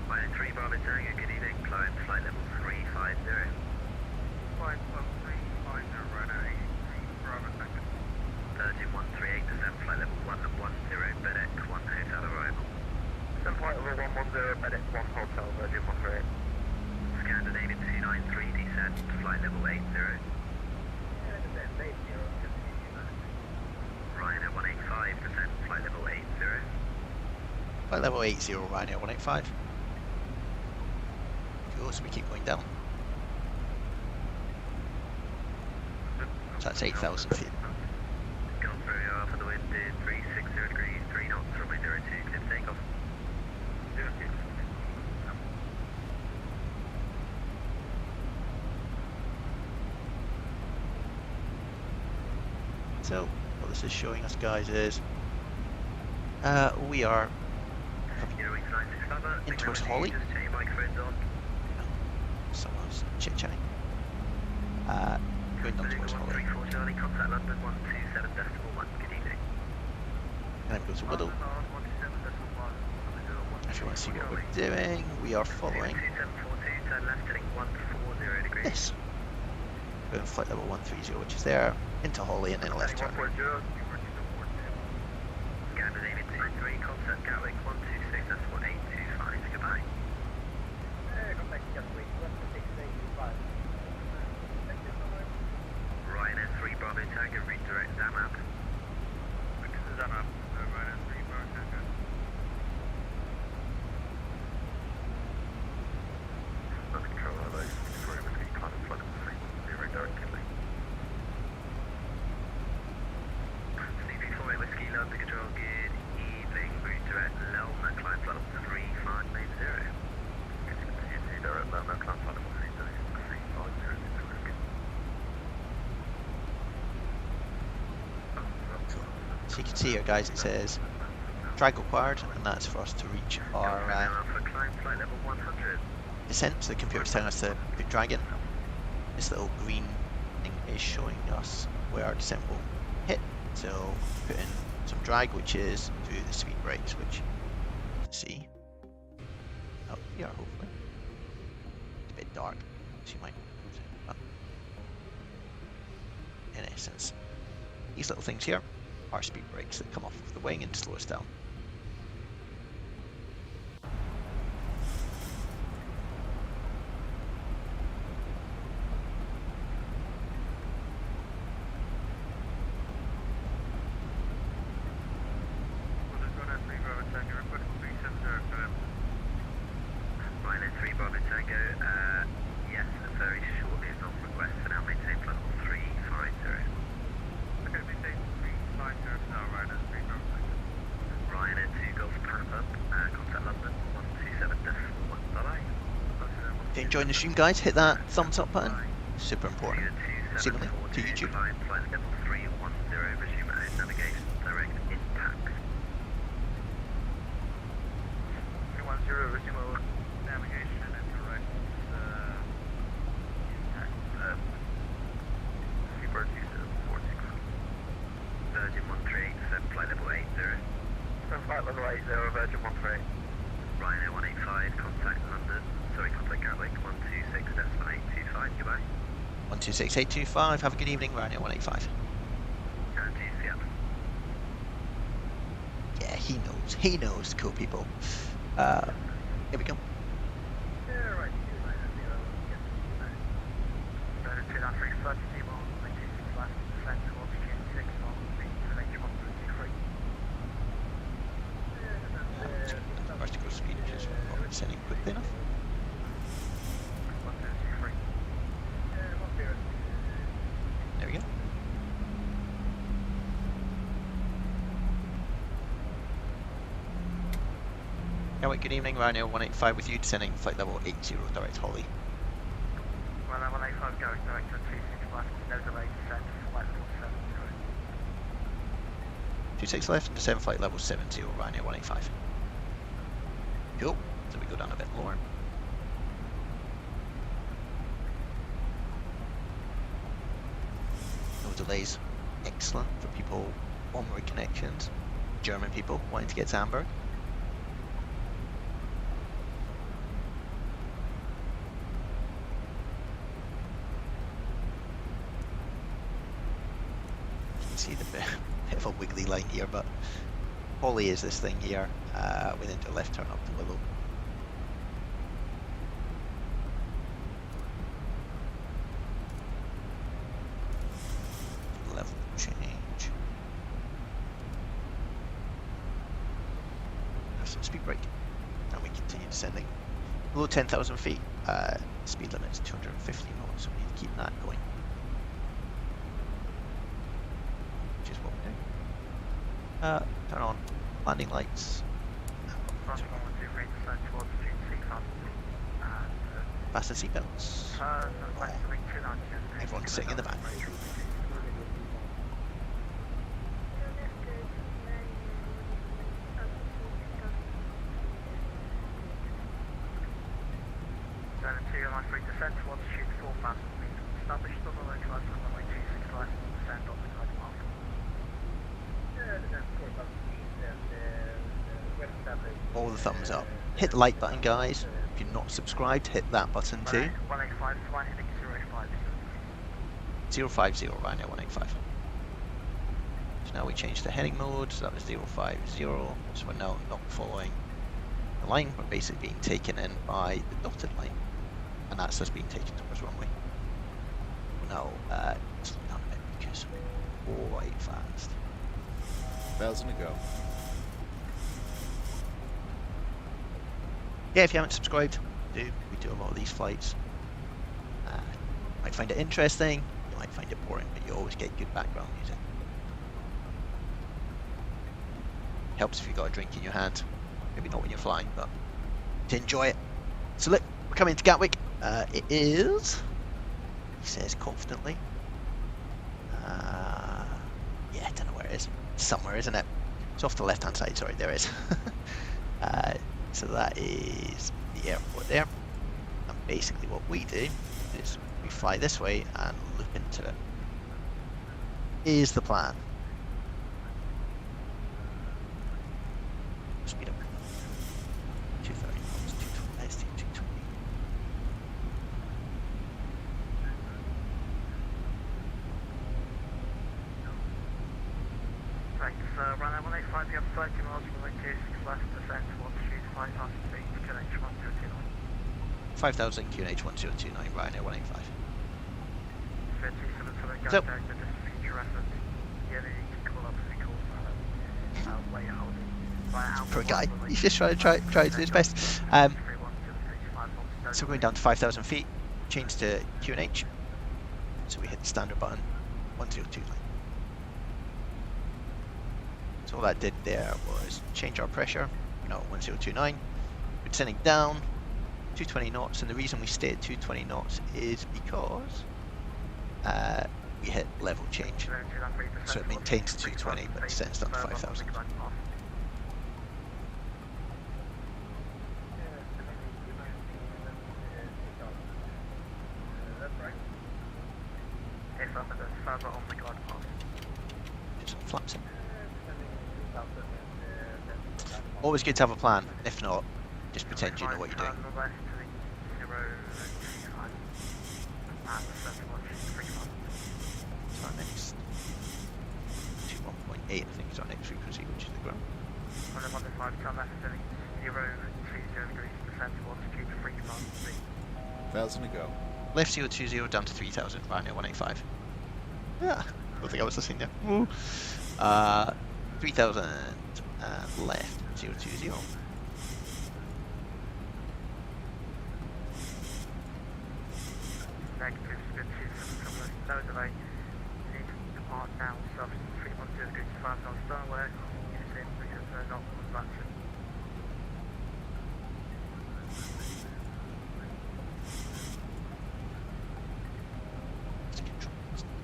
Ryan 3 Bravo Tango, good evening, climb flight level 350. Flight level 350, right now 83 Bravo Tango. Virgin 138, descent flight level 110, Bedeck 1 hotel arrival. Descent flight level 110, Bedeck 1 hotel, Virgin 138. Scandinavian 293, descent flight level 80. Ryanair 185, descent flight level 80. Flight level 80, Ryanair 185. Cool, so we keep going down. So that's 8,000 feet. Gulf very off of the wind is 360 degrees, 3 knots, runway 02, clear for takeoff. 02. So what this is showing us, guys, is we are in towards Holly. Just turn your microphones on. Someone's chit-chatting. Going down towards Holly. 134 Charlie, contact London 127.1, good evening. And then we go to Whittle. If you want to see what we're doing, we are following 2742, turn left heading 140 degrees. this. We're going flight level 130, which is there, into Holly, and then a left turn. Scandinavian 23, contact Gatwick 126, that's 1825, goodbye. Ryanair 3 Bravo Tango, redirect Zamab. Zamab, Ryanair 3 Bravo Tango. Not control of those, sorry, we're going to kind of flood them zero directly. Stevie 4 Whiskey, London Control, good evening, route direct Lelma, climb flight level 3590. Direct Lelma, climb flight level 3590. So you can see here, guys, it says drag required, and that's for us to reach our Climb flight level 100. descent. So the computer's telling us to put drag in. This little green thing is showing us where our descent will hit. So put in some drag, which is through the speed brakes, which you can see up here, hopefully. It's a bit dark, so you might lose it. But in essence, these little things here are speed brakes that come off of the wing and slow us down. Ryanair 3 Bravo Tango, yes, very shortly as on request for now, maintain flight level 350. Okay, maintain 350 now, Ryanair 3 Bravo Tango. Ryanair 2 Golf Papa, contact London 127.1, bye-bye. If you're enjoying the stream, guys, hit that thumbs up button. Super important. Similarly to YouTube. Climb flight level 310, resume own navigation, direct impact. 310, resume own navigation and direct impact. Seabird 2746. Virgin 138, descent flight level 80. Descent flight level 80, Virgin 138. Ryanair 185, contact London. Sorry, contact Gatwick 126.825, goodbye. 126825, have a good evening, Ryanair 185. And GCM. Yeah, he knows, cool people. Here we go. Yeah, right. Between our free flight to Zibo, 96 left, descent to altitude 6 on the H123. Vertical speed, just not descending quickly enough. 123. There we go. Gatwick, good evening, Ryanair 185 with you, descending flight level 80, direct Holly. Ryanair 185 going direct to 26 left, no delay, descent, flight level 70. 26 left, and descend flight level 70, Ryanair 185. Cool. So we go down a bit lower. No delays. Excellent for people, onward connections. German people wanting to get to Hamburg. You can see the bit of a wiggly line here, but Holly is this thing here, with into a left turn up to Willow. Level change. Have some speed brake, and we continue descending. Below 10,000 feet, speed limit is 250 knots, so we need to keep that going. Which is what we're doing. Turn on landing lights. Fasten seatbelts. Everyone's sitting in the back. Descent towards chute 4,000 feet. Established on the localized runway 26 left. Descend on the glide path. All the thumbs up. Hit the like button, guys. If you're not subscribed, hit that button too. 185, fly heading 050. 050 Ryanair 185. So now we change the heading mode, so that was 050. So we're now not following the line, we're basically being taken in by the dotted line. And that's us being taken towards runway. We'll now slow down a bit because we're quite fast. 1,000 to go. Yeah, if you haven't subscribed, we do a lot of these flights. You might find it interesting, you might find it boring, but you always get good background music. Helps if you've got a drink in your hand. Maybe not when you're flying, but to enjoy it. So look, we're coming to Gatwick. It is, he says confidently. Yeah, I don't know where it is. It's somewhere, isn't it? It's off the left hand side, sorry, there it is. So that is the airport there. And basically what we do is we fly this way and loop into it. Is the plan. Speed up. 230 knots, 220, ST 220. Thanks, runway 185, you have 30 miles from the 26 left, descend towards chute 5,000 feet, QNH 1029. 5,000 QNH 1029, Ryanair 185. 37 So- go down to this future reference. Yeah, you can call up if you call where you're holding. Poor guy, he's just trying to do his best. So we're going down to 5,000 feet, change to QNH. So we hit the standard button, 1029. So all that did there was change our pressure, now 1029. We're descending down, 220 knots, and the reason we stay at 220 knots is because we hit level change. So it maintains 220 but descends down to 5,000. Further on the glide path. Just flaps in. Always good to have a plan. If not, just pretend you know what you're doing. So our next 21.8, I think, is our next frequency, which is the ground. 105, turn left heading 020 degrees, descend towards chute 3,000 feet. 1,000 to go. Left 020 down to 3,000, Ryanair 185. Yeah, I don't think I was listening there. 3,000 and left 020. Negative spin 27, no delay. Need to depart now, sub 310 degrees, 5,000 sternway. Units in because they're not on Vatsim.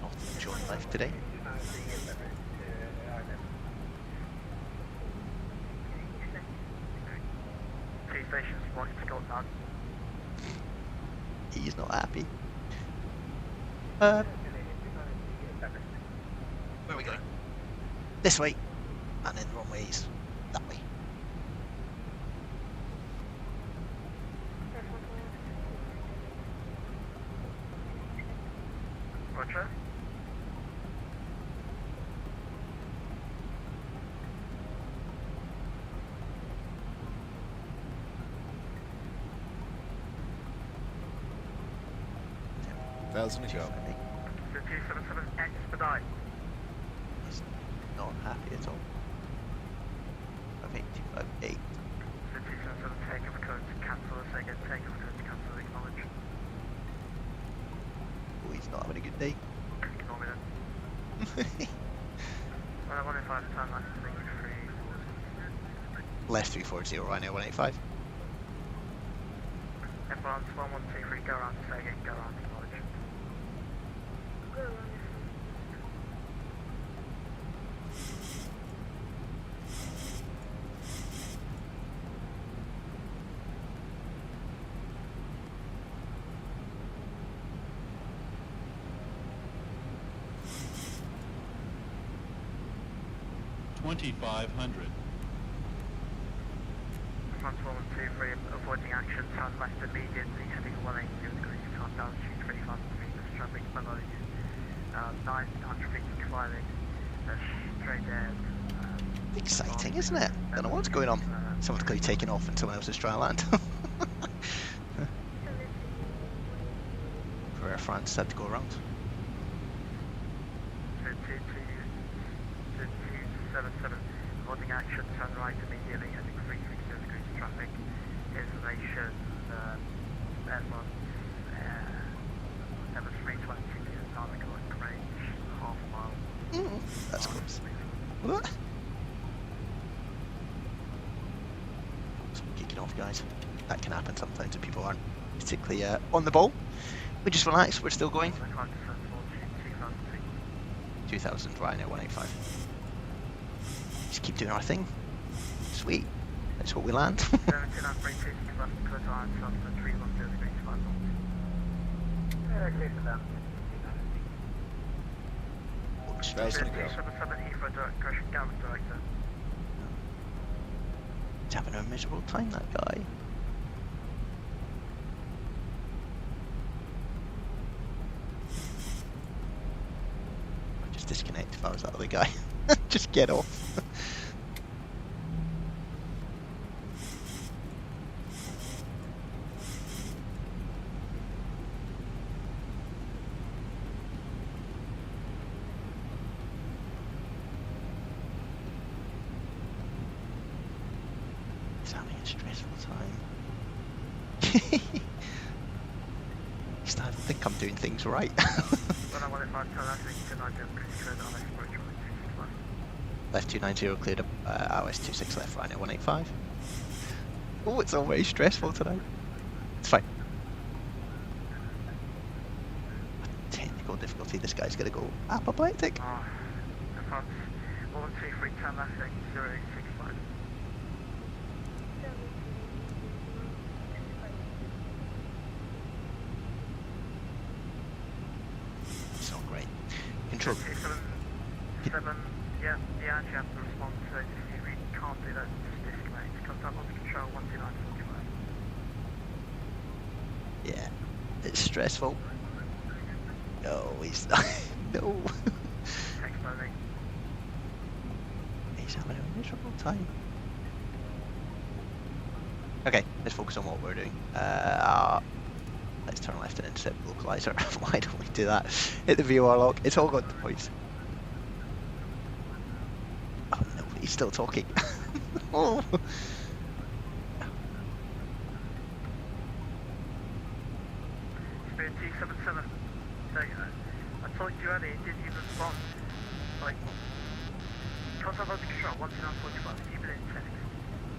Not enjoying life today. morning to Scotland. He's not happy. Where are we going? This way. And then the wrong ways. That way. Roger. Thousand to go. The 277 expedite. He's not happy at all. 5828. The 277 takeoff code to cancel. Say again, takeoff code to cancel. Acknowledge. Oh, he's not having a good day. Ignore me then. Well, I 105 time left 3. Left 340, right now 185. Advance 1123, go around, say again, go around, acknowledge. Advance 1123, avoiding action, turn left immediately, heading 180 degrees, calm down, shoot 35 meters, traffic below you, 900 feet climbing, straight ahead. Exciting, isn't it? Don't know what's going on. Someone's clearly taking off and someone else is trying to land. For Air France had to go around. 277, avoiding action, turn right immediately, heading 360 degrees, traffic, information, Airborne, Emma 320, nautical range, half a mile. That's close. What? So kicking off, guys. That can happen sometimes if people aren't particularly on the ball. We just relax, we're still going. 2000 right now, 185. Just keep doing our thing. Sweet. Let's hope we land. 79, 360, left, close on, south, 310 degrees, 5 knots. Thousand to go. 277 Heathrow direct correction, Gatwick director. He's having a miserable time, that guy. I'd just disconnect if I was that other guy. Just get off. He's having a stressful time. He's starting to think I'm doing things right. When I 185, tell us we can identify cleared on exploration with 265. Left 290 cleared up, RS 26 left right now 185. Oh, it's all very stressful tonight. It's fine. Technical difficulty, this guy's gonna go apoplectic. Advance 123, turn left, 0865. It's not great. Control. 277, yeah, you actually have to respond to it. If you really can't do that, just disconnect. Contact on control 12945. Yeah, it's stressful. No, he's not. No. Text loading. He's having a miserable time. Okay, let's focus on what we're doing. Let's turn left and intercept the localizer. Why don't we do that? Hit the VOR lock. It's all gone to points. Oh no, he's still talking. Oh. Spirit 277. So, I told you earlier, it didn't even respond. Like, contact on control 12945, keep it in text.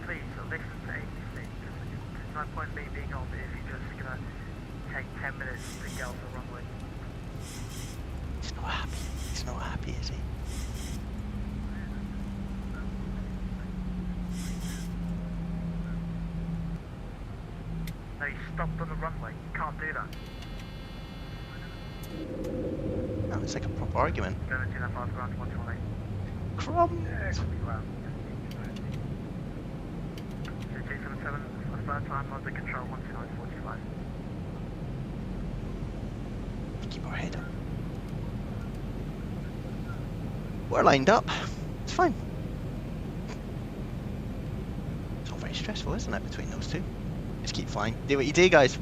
Please, listen to ABC, because there's no point me being on if you're just gonna take 10 minutes to get off the runway. He's not happy. He's not happy, is he? he stopped on the runway. You can't do that. Oh, it's like a proper argument. Going to 295 ground 128. Crumbs! So 277, for the third time, under control 12945. Keep our head up. We're lined up. It's fine. It's all very stressful, isn't it, between those two? Just keep flying. Do what you do, guys.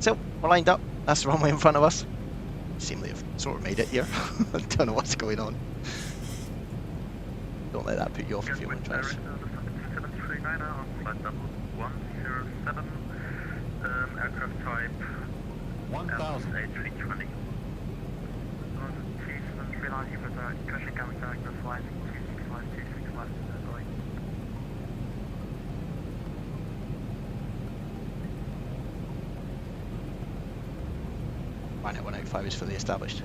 So, we're lined up. That's the runway in front of us. Seemingly have sort of made it here. I don't know what's going on. Don't let that put you off if you want to try. 739 on flight level 107, aircraft type 1,000. A320. 279, you've got direct cushion coming direct to flight 265, 265 to the Boeing. Right now, 185 is fully established.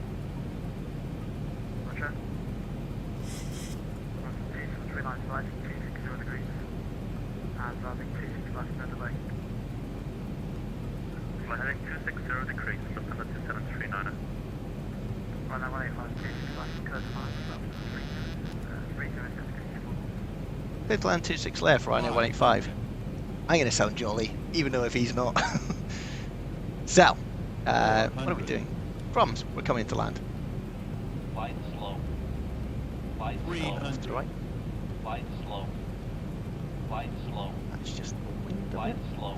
Roger. 279, flight 260 degrees. And landing 265 to the Boeing. Flight heading 260 degrees, September 2739. Right now, 185, 265, close line, 30 Fifth land 26 left, right now 185. I'm going to sound jolly, even though if he's not. So, what are we doing? Crumbs, we're coming into land. Flight slow. Flight slow. 300. To the right. Flight slow. Flight slow. That's just the wind of Flight it. slow.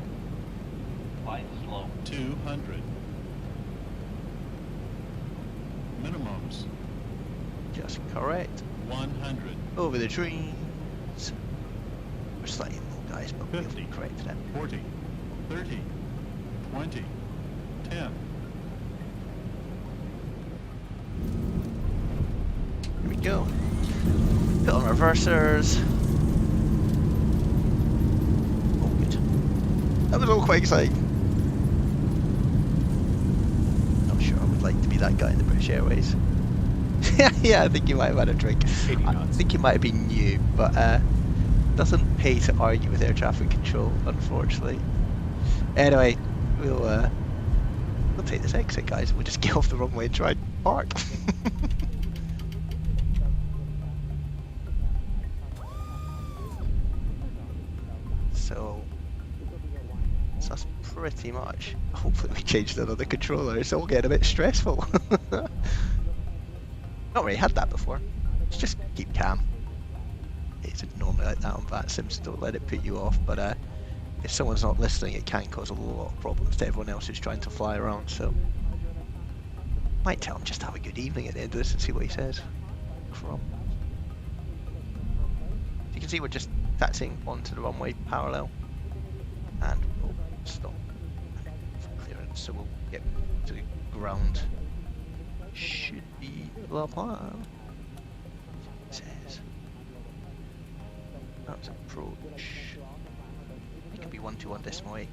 Flight slow. 200. Minimums. Just correct. 100. Over the trees. We're slightly low, guys, but we've 50. corrected it. 40. 30. 20. 10. Here we go. Put on reversers. Oh, good. That was all quite exciting. Not sure I would like to be that guy in the British Airways. Yeah, I think you might have had a drink. 80 I knots. think you might have been new, but doesn't pay to argue with air traffic control, unfortunately. Anyway, we'll take this exit, guys. We'll just get off the runway and try and park. So that's pretty much. Hopefully we changed another controller. It's all getting a bit stressful. Not really had that before. Let's just keep calm. It's normally like that on Vatsim, so don't let it put you off. But if someone's not listening, it can cause a lot of problems to everyone else who's trying to fly around. So might tell him just have a good evening at the end of this and see what he says. You can see we're just taxiing onto the runway parallel, and we'll stop for clearance. So we'll get to the ground. Should be the plan. It says that's approach. It could be 121 decimal 8.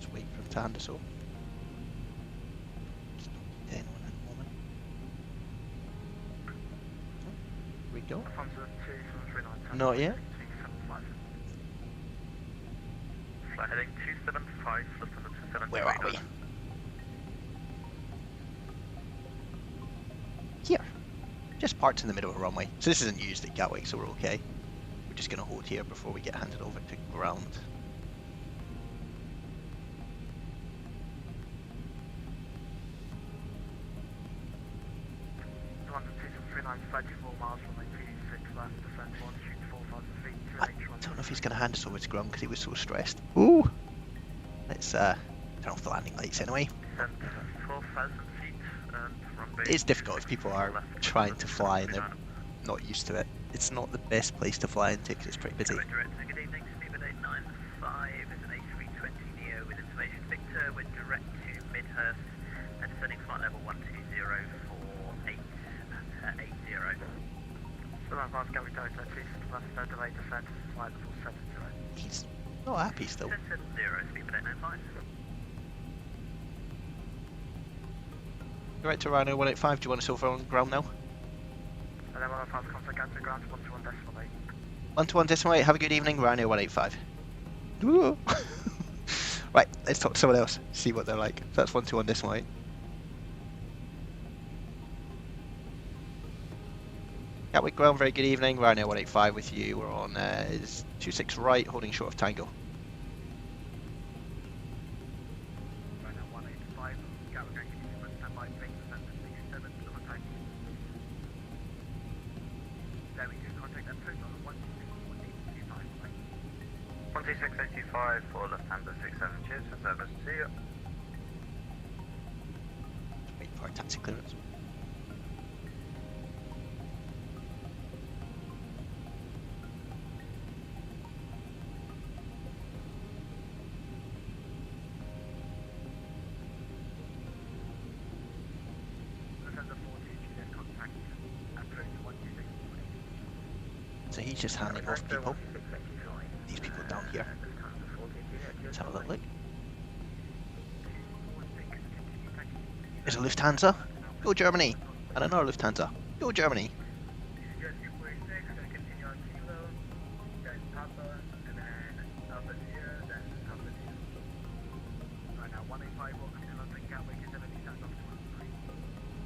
Just wait for him to hand us over. Just not need anyone at the moment. Here we go. Not yet. Flight heading 275, September 2739. Where are we? Here. Just parked in the middle of a runway. So this isn't used at Gatwick, so we're okay. We're just going to hold here before we get handed over to ground. I don't know if he's going to hand us over to ground because he was so stressed. Ooh! Let's turn off the landing lights anyway. 4,000 feet and runway. It's difficult if people are trying to fly and they're not used to it. It's not the best place to fly into because it's pretty busy. Good evening, Speedbird 895 is an A320 Neo with information Victor. We're direct to Midhurst and descending flight level 120 for 880. So that's why Gatwick Delta 2 plus no delay descent flight level 70. He's not happy still. 1070, Speedbird 895. Direct to Rhino 185, do you want us over on ground now? And then 105 contact Gatwick ground 121 decimal 8. 121 decimal 8, have a good evening, Ryanair 185. Woo. Right, let's talk to someone else, see what they're like. That's 121 decimal 8. Gatwick ground, very good evening, Ryanair 185 with you. We're on 26 right, holding short of Tango. Ryanair 185, Gatwick activity for standby, plane descent 67, contact. There we go, contact approach on 126.825. 126.825 for Lufthansa 67, cheers for service, see ya. Wait for our taxi clearance. Lufthansa 40, Juliet, contact approach 126.825. So he's just handing off people. These people down here. Let's have a little look. There's a Lufthansa. Go Germany. And another Lufthansa. Go Germany.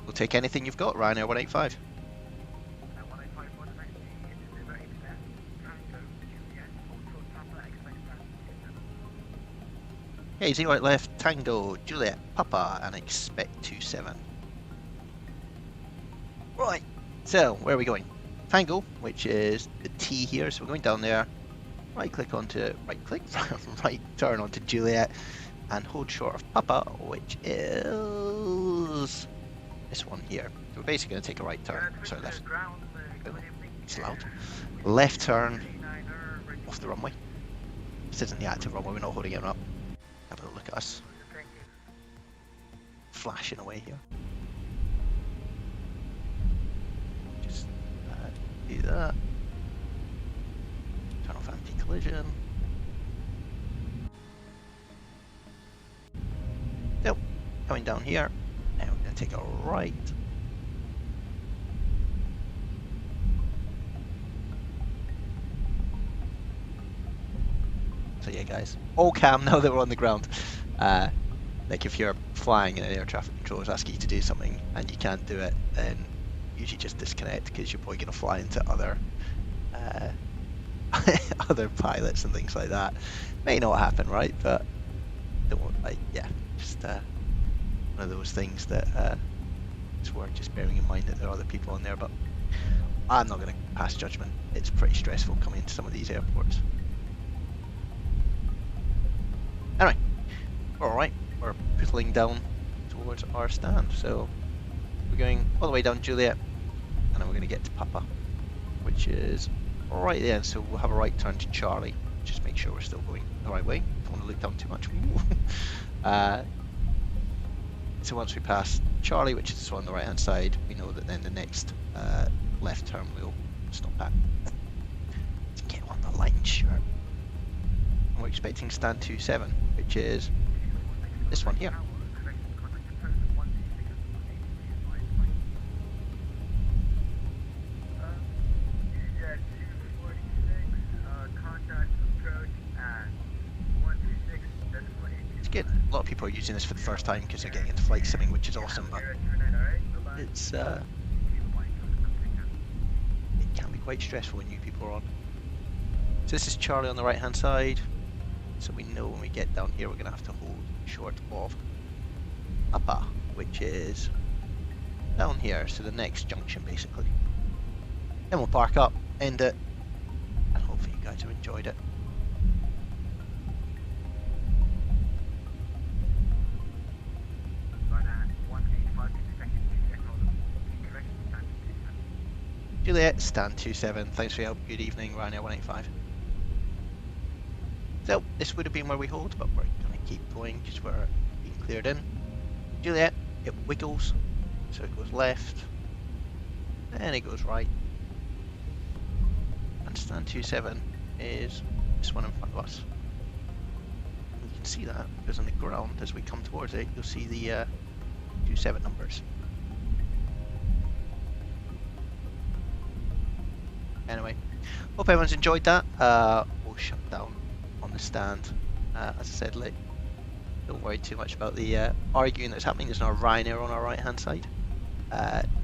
We'll take anything you've got, Ryanair 185. Okay, 0 right left, Tango, Juliet, Papa, and expect 27. Right, so where are we going? Tango, which is the T here, so we're going down there. Right click onto, right turn onto Juliet, and hold short of Papa, which is this one here. So we're basically going to take a right turn, sorry, left. Oh, it's loud. Left turn off the runway. This isn't the active runway, we're not holding it up. Have a look at us flashing away here. Just do that. Turn off anti-collision. So, coming down here. Now we're going to take a right. So yeah, guys, all cam now that we're on the ground. Like if you're flying and an air traffic controller is asking you to do something and you can't do it, then usually just disconnect because you're probably going to fly into other other pilots and things like that. May not happen, right? But don't want, like, yeah, just one of those things that it's worth just bearing in mind that there are other people on there. But I'm not going to pass judgment. It's pretty stressful coming into some of these airports. Anyway, alright, we're piddling down towards our stand, so we're going all the way down Juliet, and then we're going to get to Papa, which is right there, so we'll have a right turn to Charlie, just make sure we're still going the right way, don't want to look down too much. So once we pass Charlie, which is on the right hand side, we know that then the next left turn we'll stop at. Let's get on the line shirt. We're expecting stand 27, which is this one here. It's good. A lot of people are using this for the first time because they're getting into flight simming, which is awesome, but it's it can be quite stressful when new people are on. So this is Charlie on the right hand side. So we know when we get down here we're going to have to hold short of Papa, which is down here, so the next junction basically. Then we'll park up, end it, and hopefully you guys have enjoyed it. Juliet, stand 27, thanks for your help, good evening, Ryanair 185. So, this would have been where we hold, but we're going to keep going because we're being cleared in. Juliet, it wiggles, so it goes left, and it goes right. And stand 27 is this one in front of us. You can see that because on the ground, as we come towards it, you'll see the 27 numbers. Anyway, Hope everyone's enjoyed that. We'll shut down on the stand. As I said, like, don't worry too much about the arguing that's happening. There's no Ryanair on our right hand side.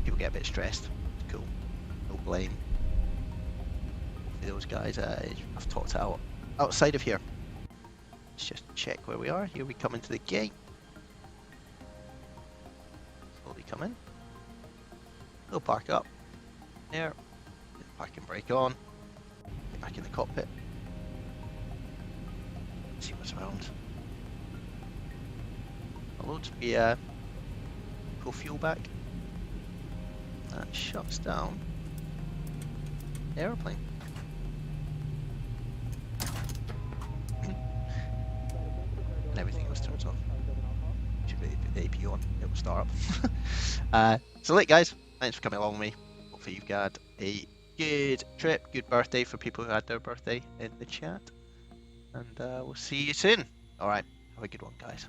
People get a bit stressed. It's cool. No blame for those guys. I've talked it out outside of here. Let's just check where we are. Here we come into the gate. Slowly come in. We'll park up. There. Get the parking brake on. Get back in the cockpit. See what's around. Loads to be pull fuel back. That shuts down the aeroplane. And everything else turns off. Should be the AP on, it will start up. So late guys, thanks for coming along with me. Hopefully you've got a good trip, good birthday for people who had their birthday in the chat. And we'll see you soon. Alright, have a good one guys.